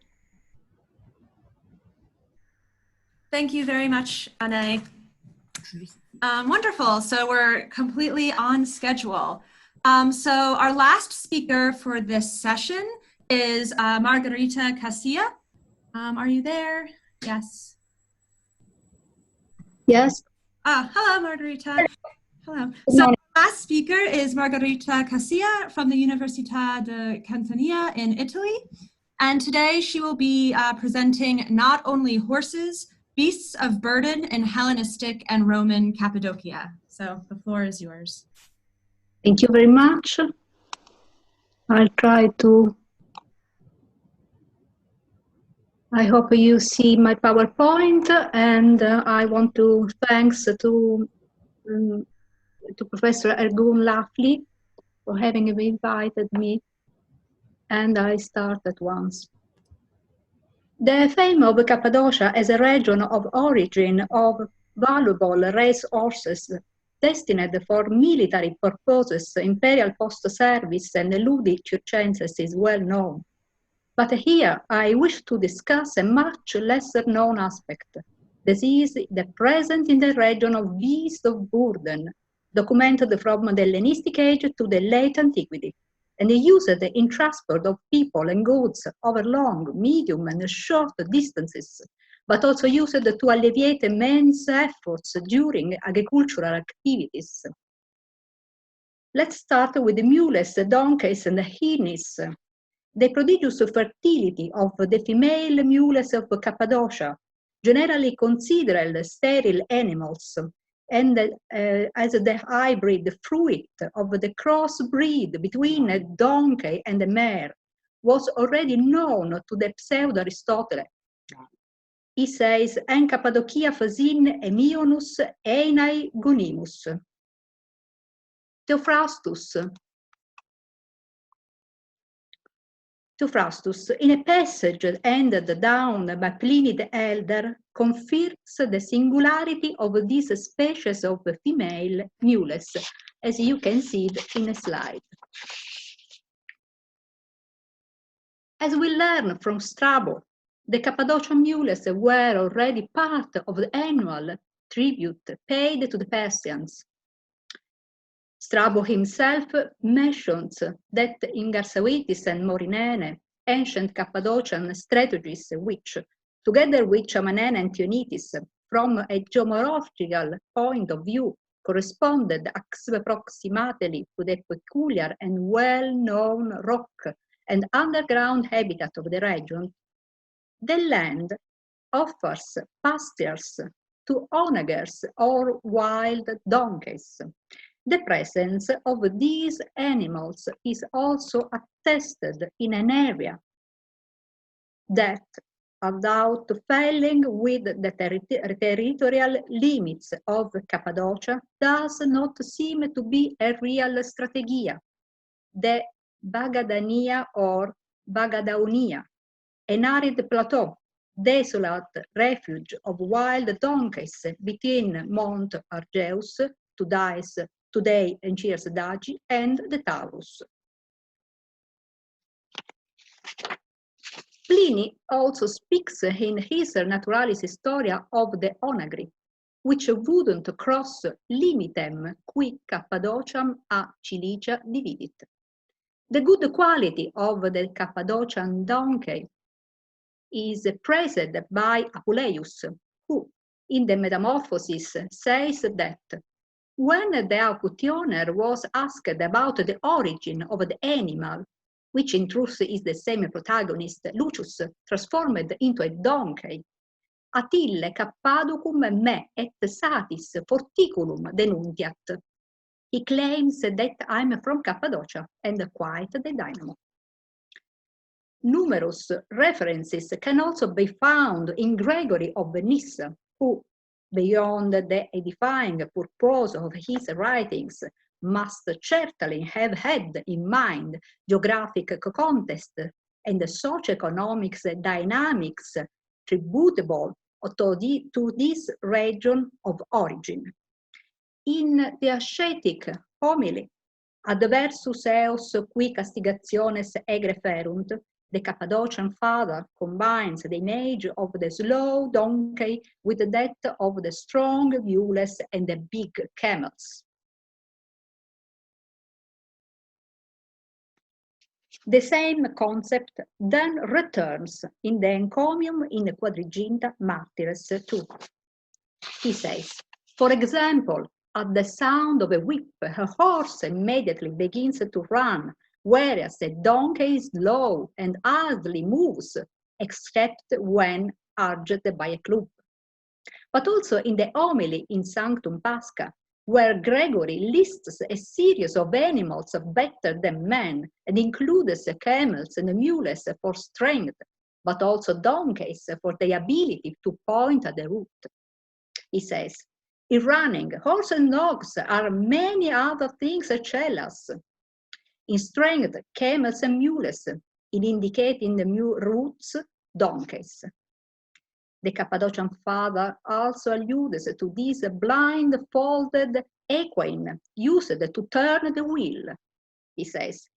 Thank you very much, Anne. Wonderful. So we're completely on schedule. So our last speaker for this session is Margarita Casia. Are you there? Yes. Yes. Hello, Margarita. Hello. So our last speaker is Margarita Casia from the Universitatea Constanța in Italy. And today she will be presenting not only horses, beasts of burden in Hellenistic and Roman Cappadocia. So the floor is yours. Thank you very much. I'll try to. I hope you see my PowerPoint, and I want to thanks to Professor Ergun Laflı for having invited me, and I start at once. The fame of Cappadocia as a region of origin of valuable race horses destined for military purposes, imperial post service, and eluded circenses is well known. But here I wish to discuss a much lesser known aspect. This is the present in the region of beasts of burden, documented from the Hellenistic age to the late antiquity, and used in transport of people and goods over long, medium, and short distances, but also used to alleviate men's efforts during agricultural activities. Let's start with the mules, donkeys, and hinnies. The prodigious fertility of the female mules of Cappadocia, generally considered sterile animals, and as the hybrid fruit of the crossbreed between a donkey and a mare, was already known to the pseudo-Aristotle. He says, "En Cappadocia facin emionus einai gonimus." Theophrastus, in a passage handed down by Pliny the Elder, confirms the singularity of this species of female mules, as you can see in a slide. As we learn from Strabo, the Cappadocian mules were already part of the annual tribute paid to the Persians. Strabo himself mentions that in Garsawaitis and Morinene, ancient Cappadocian strategies which, together with Chamanene and Tionitis, from a geomorphological point of view, corresponded approximately to the peculiar and well-known rock and underground habitat of the region, the land offers pastures to onagers or wild donkeys. The presence of these animals is also attested in an area that, without failing with the territorial limits of Cappadocia, does not seem to be a real strategia, the Bagadania or Bagadaunia, an arid plateau, desolate refuge of wild donkeys between Mount Argeus, today Encirs Dagi, and the Taurus. Pliny also speaks in his Naturalis Historia of the onagri, which wouldn't cross limitem qui Cappadociam a Cilicia dividit. The good quality of the Cappadocian donkey is praised by Apuleius, who, in the Metamorphoses, says that when the auctioneer was asked about the origin of the animal, which in truth is the same protagonist, Lucius, transformed into a donkey, Atille Cappadocum me et satis forticulum denuntiat. He claims that I'm from Cappadocia and quite the dynamo. Numerous references can also be found in Gregory of Nyssa, who, beyond the edifying purpose of his writings, must certainly have had in mind geographic context and socio-economic dynamics tributable to this region of origin. In the ascetic homily, Adversus eos qui castigationes egre ferunt, the Cappadocian father combines the image of the slow donkey with that of the strong mules and the big camels. The same concept then returns in the encomium in the Quadriginta Martyrs too. He says, for example, at the sound of a whip, a horse immediately begins to run, whereas a donkey is slow and hardly moves, except when urged by a club. But also in the homily in Sanctum Pascha, where Gregory lists a series of animals better than men and includes camels and mules for strength, but also donkeys for the ability to point at the route. He says, in running, horse and dogs are many other things jealous. In strength, camels and mules, in indicating the routes, donkeys. The Cappadocian father also alludes to this blindfolded equine used to turn the wheel. He says,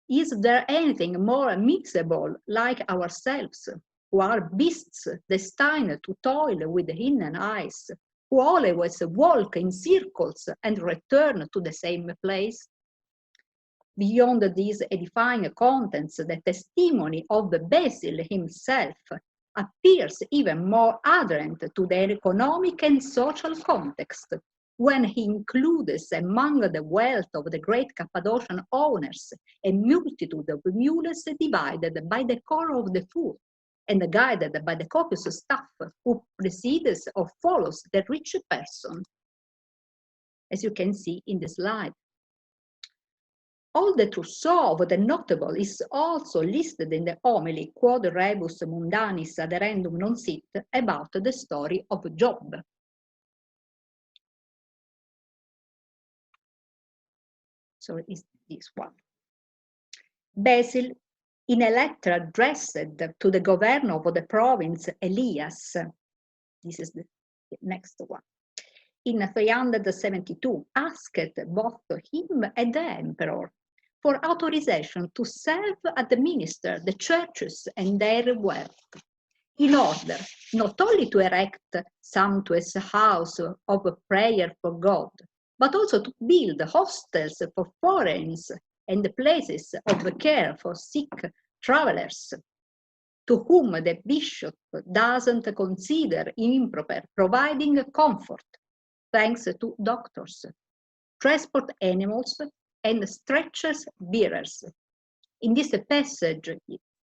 is there anything more mixable like ourselves, who are beasts destined to toil with hidden eyes, who always walk in circles and return to the same place? Beyond these edifying contents, the testimony of Basil himself appears even more adherent to their economic and social context, when he includes among the wealth of the great Cappadocian owners a multitude of mules divided by the core of the foot and guided by the copious staff who precedes or follows the rich person, as you can see in the slide. All the trousseau of the notable is also listed in the homily Quod rebus mundanis aderendum non sit about the story of Job. So it's this one. Basil, in a letter addressed to the governor of the province Elias, this is the next one, in 372, asked both him and the emperor for authorization to self-administer the churches and their wealth, in order not only to erect sumptuous house of prayer for God, but also to build hostels for foreigners and places of care for sick travelers, to whom the bishop doesn't consider improper providing comfort, thanks to doctors, transport animals, and stretchers bearers. In this passage,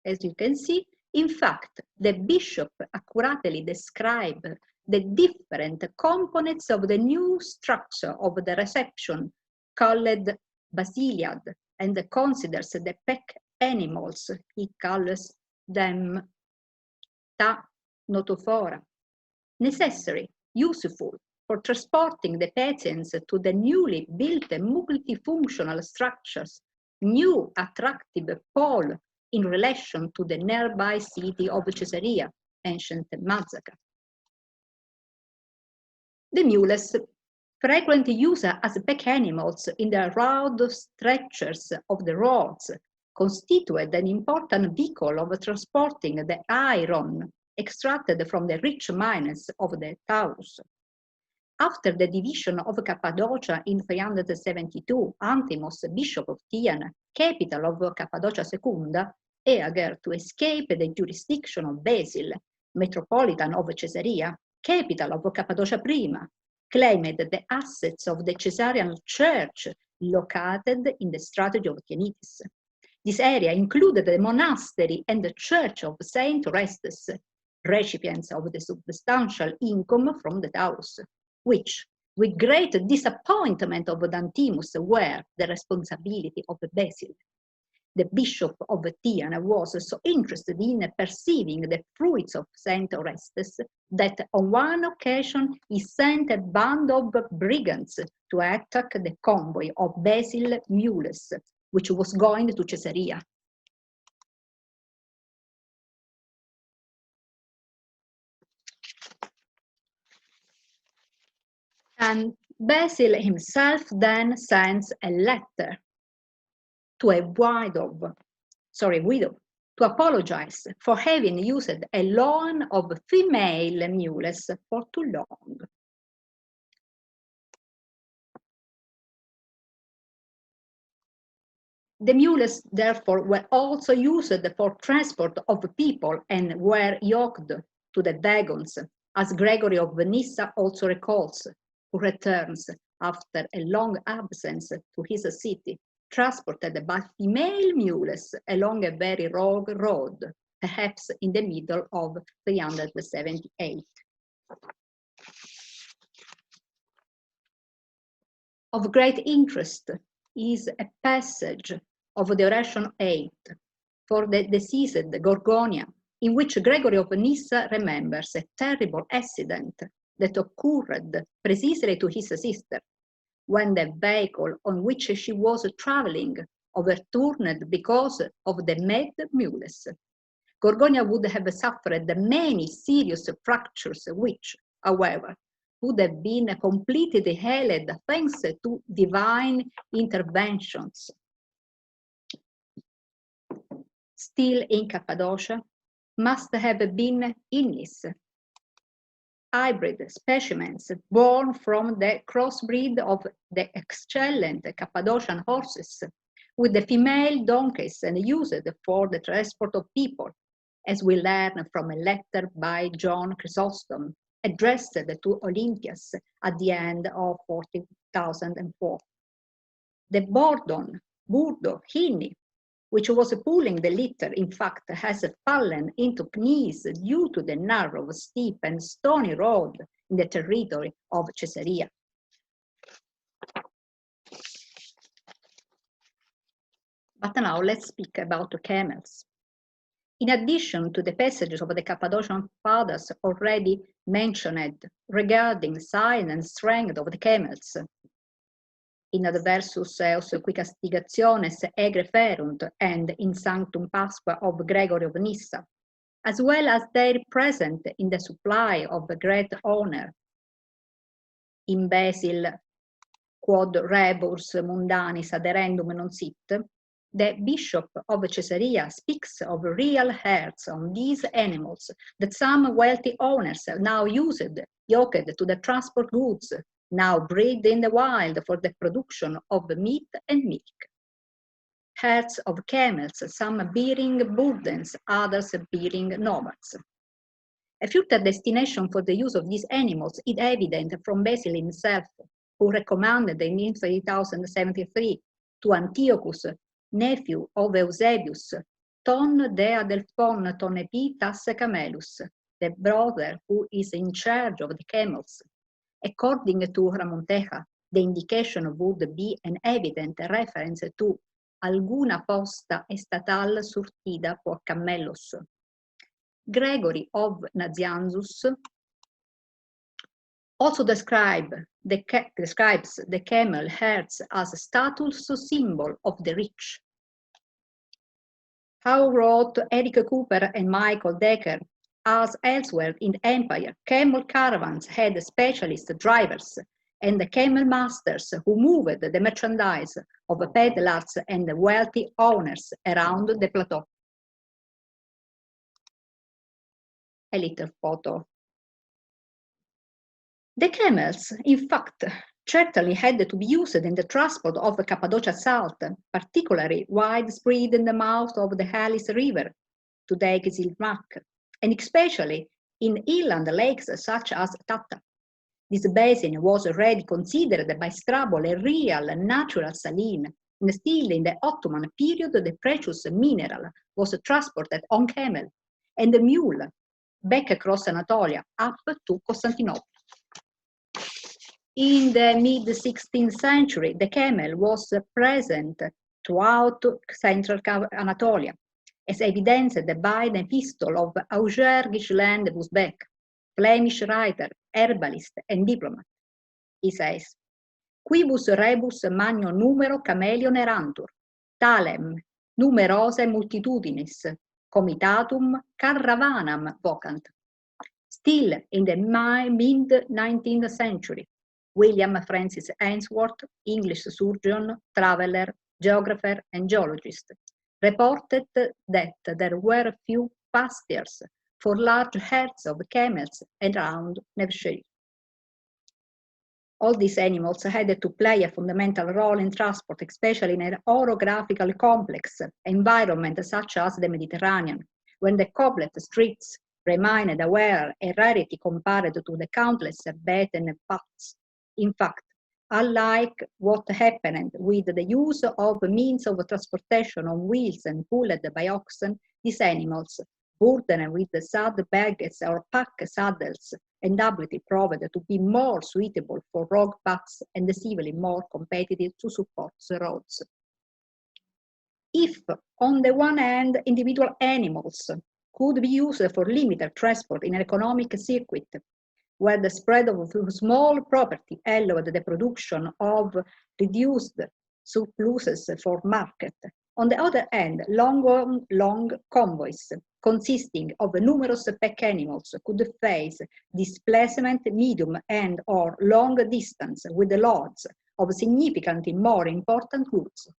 as you can see, in fact, the bishop accurately describes the different components of the new structure of the reception called basiliad, and considers the pack animals, he calls them ta notophora, necessary, useful for transporting the patients to the newly built multifunctional structures, new attractive pole in relation to the nearby city of Caesarea, ancient Mazzaca. The mules, frequently used as pack animals in the road stretches of the roads, constituted an important vehicle of transporting the iron extracted from the rich mines of the Taurus. After the division of Cappadocia in 372, Antimos, bishop of Tyana, capital of Cappadocia Secunda, eager to escape the jurisdiction of Basil, metropolitan of Caesarea, capital of Cappadocia Prima, claimed the assets of the Caesarean church located in the strategy of Tianitis. This area included the monastery and the church of Saint Orestes, recipients of the substantial income from the Taurus, which, with great disappointment of Dantimus, were the responsibility of Basil. The bishop of Tyana was so interested in perceiving the fruits of Saint Orestes that on one occasion he sent a band of brigands to attack the convoy of Basil mules, which was going to Caesarea. And Basil himself then sends a letter to a widow to apologize for having used a loan of female mules for too long. The mules, therefore, were also used for transport of people and were yoked to the wagons, as Gregory of Nyssa also recalls, who returns after a long absence to his city, transported by female mules along a very rough road, perhaps in the middle of 378. Of great interest is a passage of the Oration 8 for the deceased Gorgonia, in which Gregory of Nyssa remembers a terrible accident that occurred precisely to his sister, when the vehicle on which she was traveling overturned because of the mad mules. Gorgonia would have suffered many serious fractures, which, however, would have been completely healed thanks to divine interventions. Still in Cappadocia must have been Innis, hybrid specimens born from the crossbreed of the excellent Cappadocian horses with the female donkeys and used for the transport of people, as we learn from a letter by John Chrysostom addressed to Olympias at the end of 4004. The Burdo, Hini, which was pulling the litter, in fact, has fallen into knees due to the narrow, steep, and stony road in the territory of Caesarea. But now let's speak about camels. In addition to the passages of the Cappadocian fathers already mentioned regarding size and strength of the camels, in Adversus eos qui castigationes egre ferunt and in Sanctum Pasqua of Gregory of Nyssa, as well as their present in the supply of great honor. In Basil, quod rebus mundanis aderendum non sit, the bishop of Caesarea speaks of real herds on these animals that some wealthy owners now used, yoked to the transport goods, now bred in the wild for the production of meat and milk. Herds of camels, some bearing burdens, others bearing nomads. A future destination for the use of these animals is evident from Basil himself, who recommended in 3073 to Antiochus, nephew of Eusebius, ton de adelphon ton epi tasse camelus, the brother who is in charge of the camels. According to Ramonteja, the indication would be an evident reference to alguna posta estatal surtida por camellos. Gregory of Nazianzus also describes the camel herds as a status symbol of the rich. How wrote Eric Cooper and Michael Decker, as elsewhere in the Empire, camel caravans had specialist drivers and the camel masters who moved the merchandise of peddlers and wealthy owners around the plateau. A little photo. The camels, in fact, certainly had to be used in the transport of Cappadocia salt, particularly widespread in the mouth of the Halis River, today Zilmak, and especially in inland lakes such as Tata. This basin was already considered by Strabo a real natural saline, and still in the Ottoman period the precious mineral was transported on camel and the mule back across Anatolia up to Constantinople. In the mid-16th century, the camel was present throughout central Anatolia, as evidenced by the epistle of Auger Gislain de Busbecq, Flemish writer, herbalist, and diplomat. He says, Quibus rebus magno numero camelion erantur, talem numerose multitudinis, comitatum caravanam vocant. Still in the mid-19th century, William Francis Ainsworth, English surgeon, traveler, geographer, and geologist, reported that there were few pastures for large herds of camels around Nevşehir. All these animals had to play a fundamental role in transport, especially in an orographically complex environment such as the Mediterranean, when the cobbled streets remained a rarity compared to the countless beaten paths. In fact, unlike what happened with the use of means of transportation on wheels and pulled by oxen, these animals, burdened with saddlebags or pack saddles, undoubtedly proved to be more suitable for road paths and decisively more competitive to support the roads. If, on the one hand, individual animals could be used for limited transport in an economic circuit, where the spread of small property allowed the production of reduced surpluses for market. On the other hand, long convoys consisting of numerous pack animals could face displacement medium and or long distance with the loads of significantly more important goods.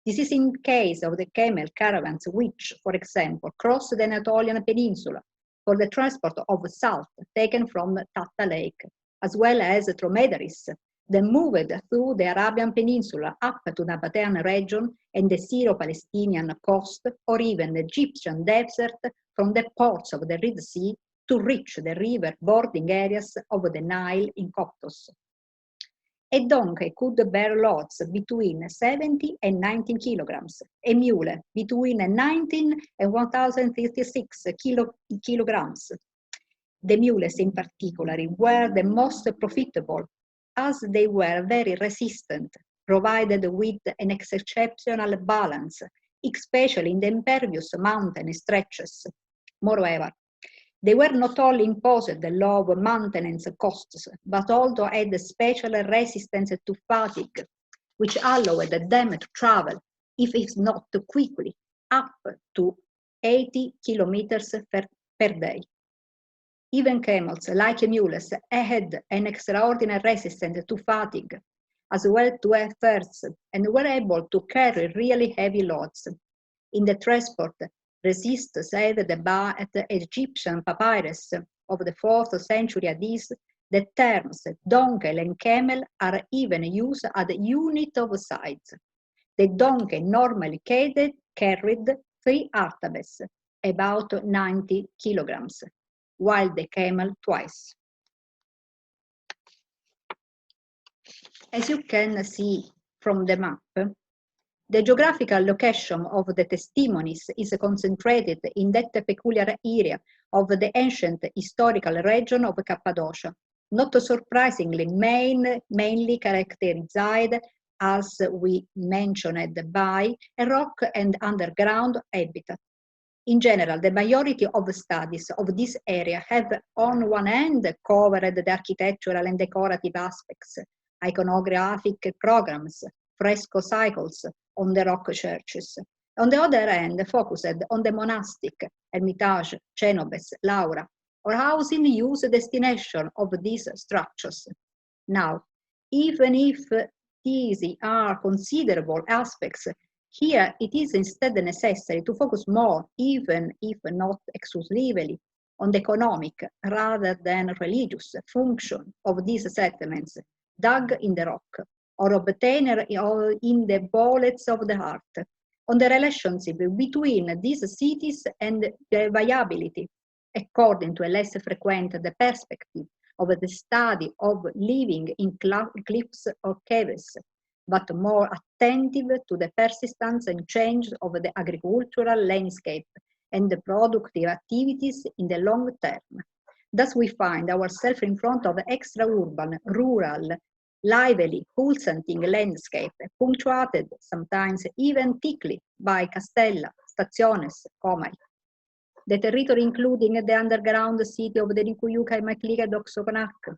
This is in case of the camel caravans which, for example, cross the Anatolian Peninsula for the transport of salt taken from Tata Lake, as well as dromedaries that moved through the Arabian Peninsula up to the Nabatean region and the Syro-Palestinian coast, or even the Egyptian desert from the ports of the Red Sea to reach the river boarding areas of the Nile in Coptos. A donkey could bear loads between 70 and 19 kilograms, a mule between 19 and 1,036 kilograms. The mules in particular were the most profitable, as they were very resistant, provided with an exceptional balance, especially in the impervious mountain stretches. Moreover, they were not only imposed the low maintenance costs, but also had a special resistance to fatigue, which allowed them to travel, if it's not quickly, up to 80 kilometers per day. Even camels, like mules, had an extraordinary resistance to fatigue, as well to efforts, and were able to carry really heavy loads. In the transport, resist said by the Egyptian papyrus of the 4th century AD, the terms donkey and camel are even used as a unit of size. The donkey normally carried 3 artabes, about 90 kilograms, while the camel twice. As you can see from the map, The geographical location of the testimonies is concentrated in that peculiar area of the ancient historical region of Cappadocia, not surprisingly mainly characterized, as we mentioned, by a rock and underground habitat. In general, the majority of studies of this area have on one hand covered the architectural and decorative aspects, iconographic programs, fresco cycles on the rock churches. On the other hand, focused on the monastic, hermitage, cenobes, laura, or housing use destination of these structures. Now, even if these are considerable aspects, here it is instead necessary to focus more, even if not exclusively, on the economic rather than religious function of these settlements dug in the rock, or obtained in the bowels of the heart, on the relationship between these cities and their viability, according to a less frequent perspective of the study of living in cliffs or caves, but more attentive to the persistence and change of the agricultural landscape and the productive activities in the long term. Thus we find ourselves in front of extra-urban, rural, lively, pulsating landscape, punctuated, sometimes even thickly, by castella, staciones, comai. The territory including the underground city of the Ricuyuca and Macliga d'Oxoconac,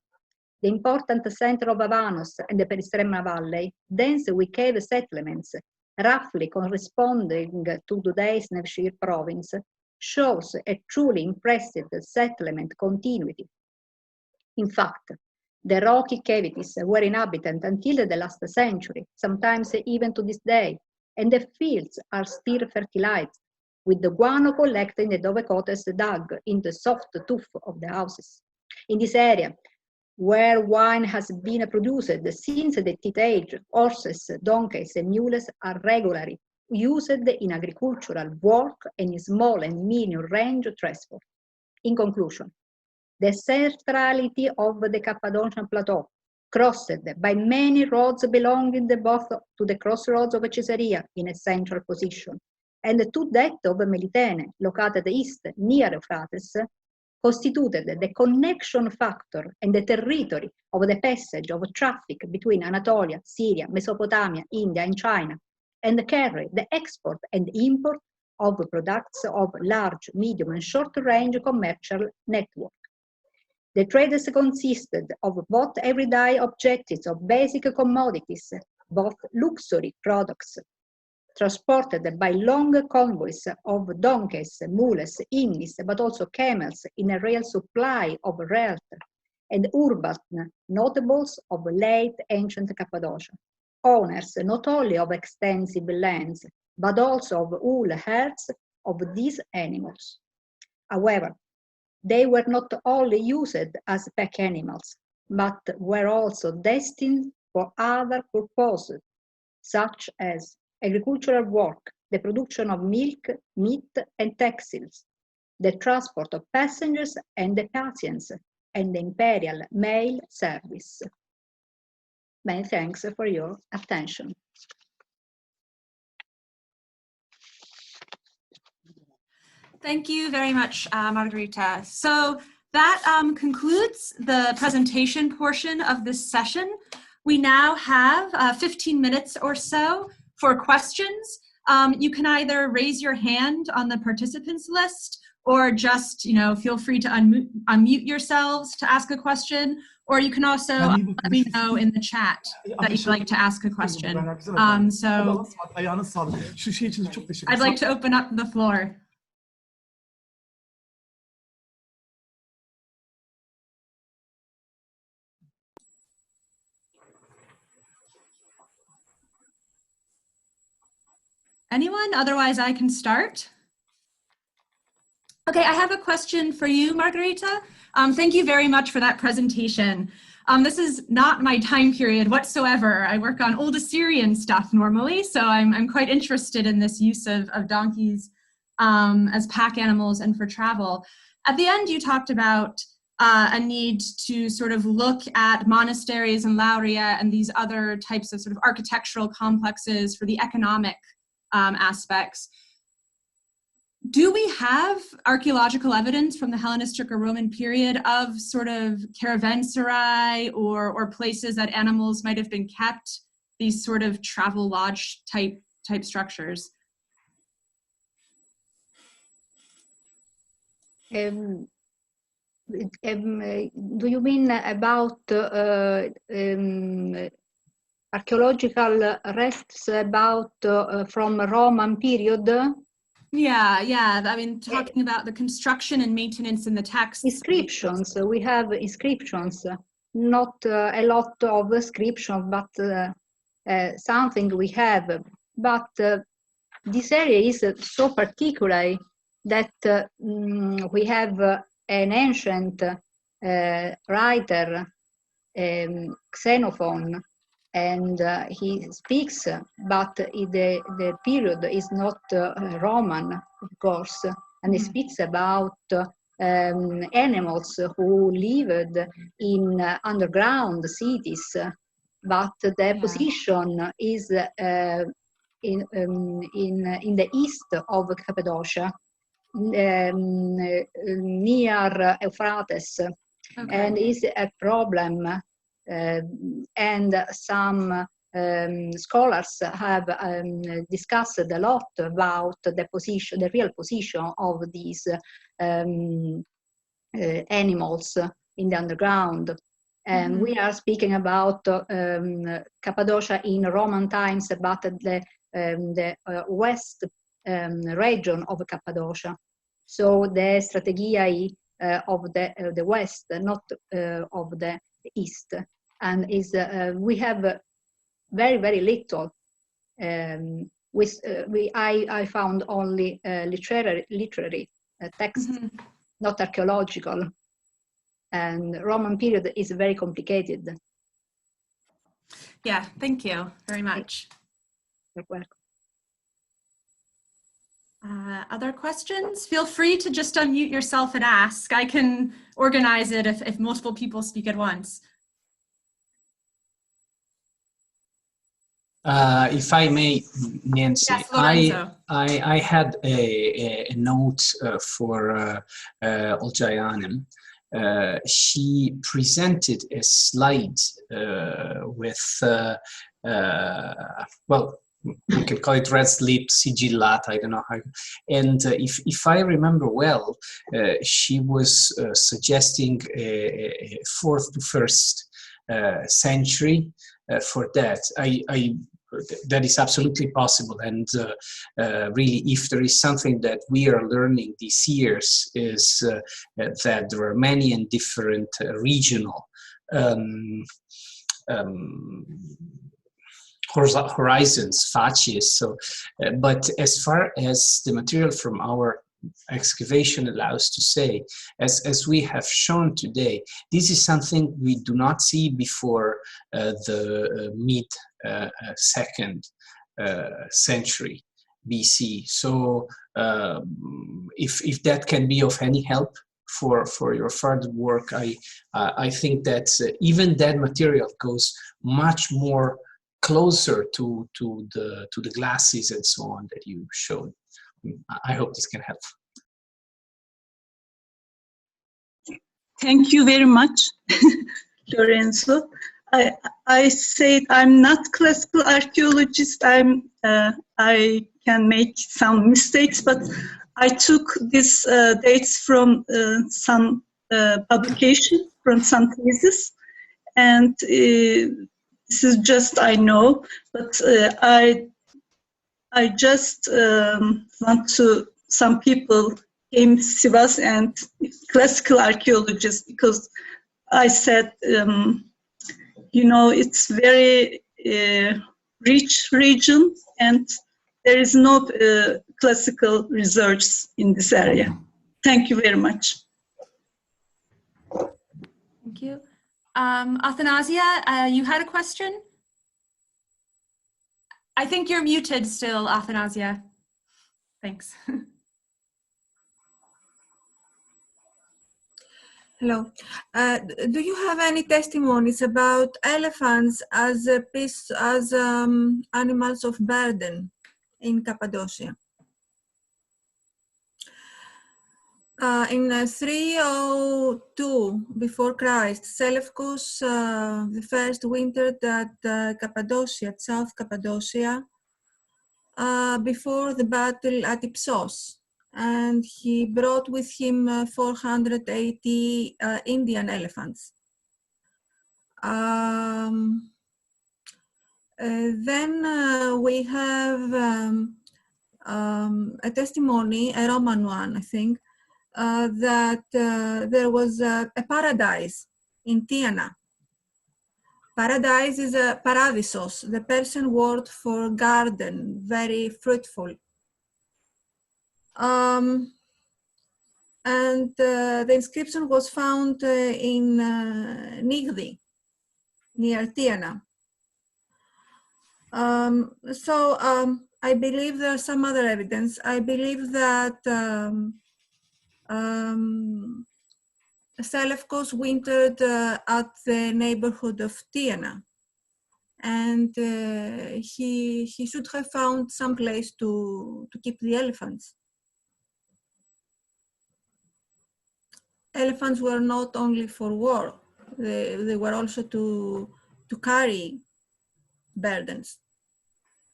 the important center of Avanos and the Peristrema Valley, dense with cave settlements, roughly corresponding to today's Nevşehir province, shows a truly impressive settlement continuity. In fact, the rocky cavities were inhabited until the last century, sometimes even to this day, and the fields are still fertilized, with the guano collected in the dovecotes dug in the soft tuff of the houses. In this area, where wine has been produced since the Tit Age, horses, donkeys, and mules are regularly used in agricultural work and in small and medium range transport. In conclusion, the centrality of the Cappadocian plateau, crossed by many roads belonging both to the crossroads of Caesarea in a central position, and to that of Melitene, located east near Euphrates, constituted the connection factor and the territory of the passage of traffic between Anatolia, Syria, Mesopotamia, India, and China, and carried the export and import of products of large, medium, and short-range commercial network. The trades consisted of both everyday objectives of basic commodities, both luxury products, transported by long convoys of donkeys, mules, innis, but also camels in a real supply of wealth, and urban notables of late ancient Cappadocia, owners not only of extensive lands, but also of whole herds of these animals. However, they were not only used as pack animals, but were also destined for other purposes, such as agricultural work, the production of milk, meat, and textiles, the transport of passengers and the patients, and the imperial mail service. Many thanks for your attention. Thank you very much, Margarita. So that concludes the presentation portion of this session. We now have 15 minutes or so for questions. You can either raise your hand on the participants list, or just feel free to unmute yourselves to ask a question, or you can also let me know in the chat that you'd like to ask a question. So I'd like to open up the floor. Anyone? Otherwise, I can start. Okay, I have a question for you, Margarita. Thank you very much for that presentation. This is not my time period whatsoever. I work on old Assyrian stuff normally, so I'm quite interested in this use of donkeys as pack animals and for travel. At the end, you talked about a need to sort of look at monasteries and lauria and these other types of sort of architectural complexes for the economic aspects. Do we have archaeological evidence from the Hellenistic or Roman period of sort of caravanserai or places that animals might have been kept, these sort of travel lodge type structures? Do you mean about archaeological rests about from Roman period? Yeah. I mean, talking about the construction and maintenance in the texts. Inscriptions. We have inscriptions. Not a lot of inscriptions, but something we have. But this area is so particular that we have an ancient writer, Xenophon, and he speaks, but the period is not Roman, of course, and he speaks about animals who lived in underground cities, but the position is in the east of Cappadocia, near Euphrates, and is a problem. And some scholars have discussed a lot about the position, the real position of these animals in the underground. And we are speaking about Cappadocia in Roman times, but the west region of Cappadocia. So the strategiai of the west, not of the east. And is we have very little. I found only literary texts, not archaeological. And Roman period is very complicated. Yeah, thank you very much. You're welcome. Other questions? Feel free to just unmute yourself and ask. I can organize it if multiple people speak at once. If I may, Nancy, yes, Lorenzo. I had a note for Olcayan'ım. She presented a slide with, well, you can call it red slip, sigillat, I don't know how. And if I remember well, she was suggesting a 4th to 1st century for that. That is absolutely possible, and really, if there is something that we are learning these years, is that there are many and different regional horizons, facies. So, but as far as the material from our excavation allows to say, as we have shown today, this is something we do not see before the mid 2nd century BC. So if that can be of any help for your further work, I think that even that material goes much more closer to the glasses and so on that you showed. I hope this can help. Thank you very much, Lorenzo. I said I'm not classical archaeologist. I can make some mistakes, but I took these dates from some publication, from some thesis, and this is just I know, but I just want to, some people came to Sivas and classical archaeologists, because I said, you know, it's very rich region and there is no classical research in this area. Thank you very much. Thank you. Athanasia, you had a question? I think you're muted still, Athanasia. Thanks. Hello. Do you have any testimonies about elephants as animals of burden in Cappadocia? In 302 before Christ, Seleucus the first wintered at Cappadocia, South Cappadocia, before the battle at Ipsos, and he brought with him 480 Indian elephants. Then we have a testimony, a Roman one, I think, that there was a paradise in Tiana. Paradise is a paradisos, the Persian word for garden, very fruitful. And the inscription was found in Nigdi, near Tiana. I believe there's some other evidence. I believe that Seleucus wintered at the neighborhood of Tiana, and he should have found some place to keep the elephants. Elephants were not only for war; they were also to carry burdens.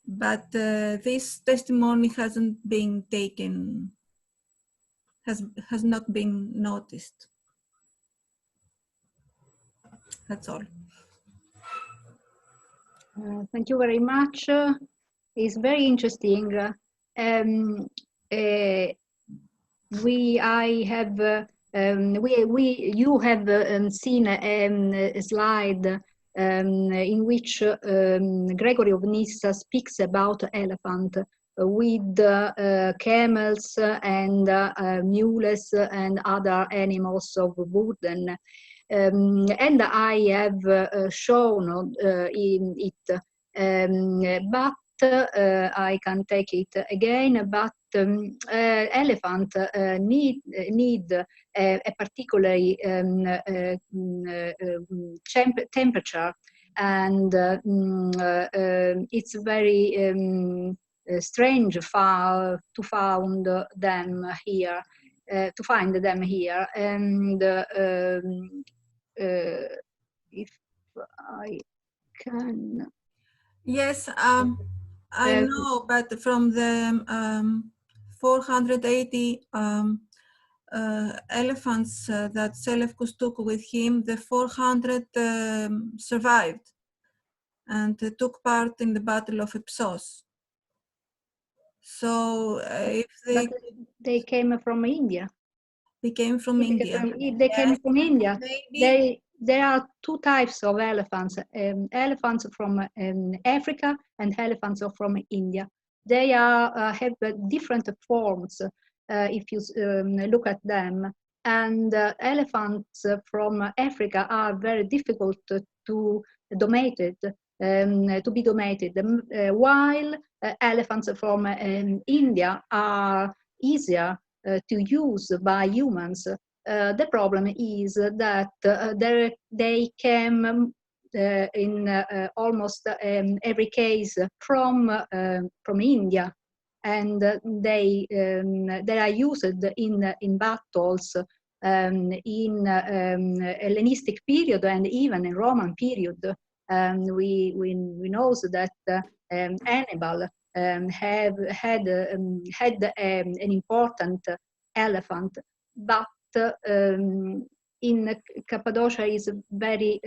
But this testimony hasn't been taken, has not been noticed. That's all. Thank you very much. It's very interesting. You have seen a slide in which Gregory of Nyssa speaks about elephant with camels and mules and other animals of burden. And I have shown in it, but I can take it again. But elephant need a particular temperature, and it's very strange to find them here. And if I can. Yes, I know, but from the 480 elephants that Seleucus took with him, the 400 survived and took part in the Battle of Ipsos. So if they came from India. They came from India. They came from India. There are two types of elephants: elephants from Africa and elephants from India. They have different forms if you look at them. And elephants from Africa are very difficult to be domated, while elephants from India are easier to use by humans. The problem is that they came in almost every case from India, and they are used in battles in Hellenistic period and even in Roman period. We know that Hannibal had an important elephant, but in Cappadocia is very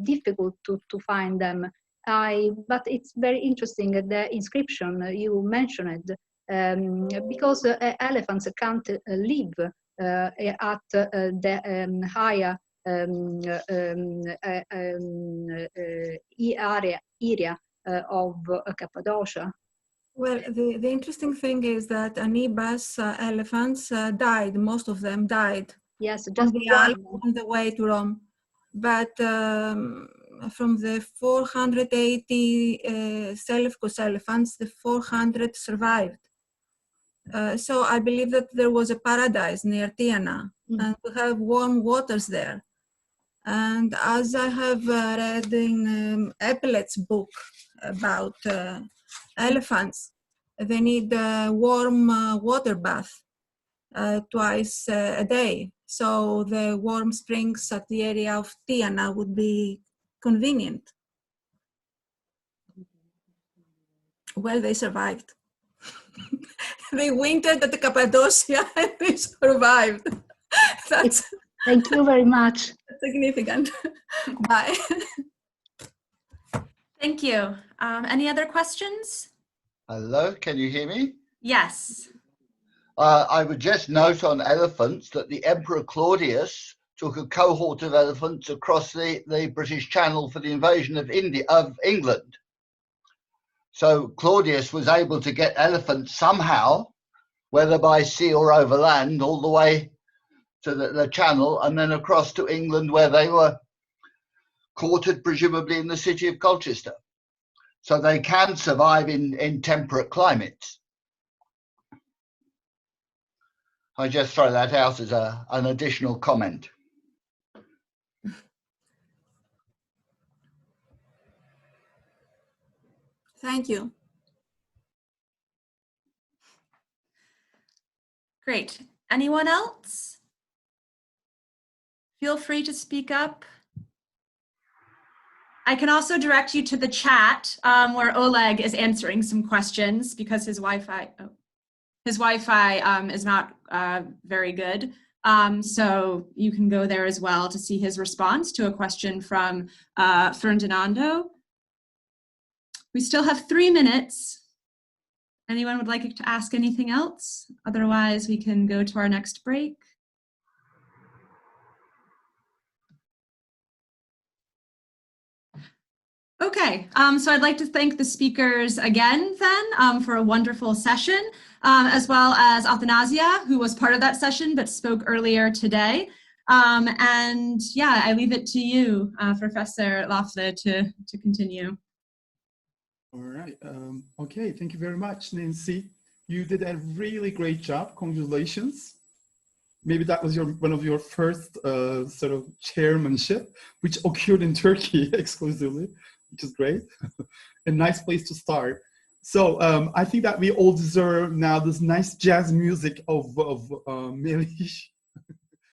difficult to find them. But it's very interesting, the inscription you mentioned, because elephants can't live at the higher area of Cappadocia. Well, the interesting thing is that Aniba's elephants died. Most of them died. Yes, just on the way to Rome. But from the 480 Seleucus elephants, the 400 survived. So I believe that there was a paradise near Tiana, and we have warm waters there. And as I have read in Eppelet's book about elephants, they need a warm water bath twice a day. So the warm springs at the area of Tiana would be convenient. Well, they survived. They wintered at the Cappadocia and they survived. That's Thank you very much. significant. Bye. Thank you. Any other questions? Hello, can you hear me? Yes. I would just note on elephants that the Emperor Claudius took a cohort of elephants across the British Channel for the invasion of England. So Claudius was able to get elephants somehow, whether by sea or over land, all the way to the Channel and then across to England, where they were quartered presumably in the city of Colchester. So they can survive in temperate climates. I just throw that out as an additional comment. Thank you. Great. Anyone else? Feel free to speak up. I can also direct you to the chat where Oleg is answering some questions because his Wi-Fi is not very good. So you can go there as well to see his response to a question from Ferdinando. We still have 3 minutes. Anyone would like to ask anything else? Otherwise, we can go to our next break. Okay, so I'd like to thank the speakers again then for a wonderful session, as well as Athanasia, who was part of that session but spoke earlier today. And yeah, I leave it to you, Professor Laflı, to continue. All right, okay, thank you very much, Nancy. You did a really great job, congratulations. Maybe that was one of your first sort of chairmanship, which occurred in Turkey exclusively, which is great. A nice place to start. So I think that we all deserve now this nice jazz music of Melih.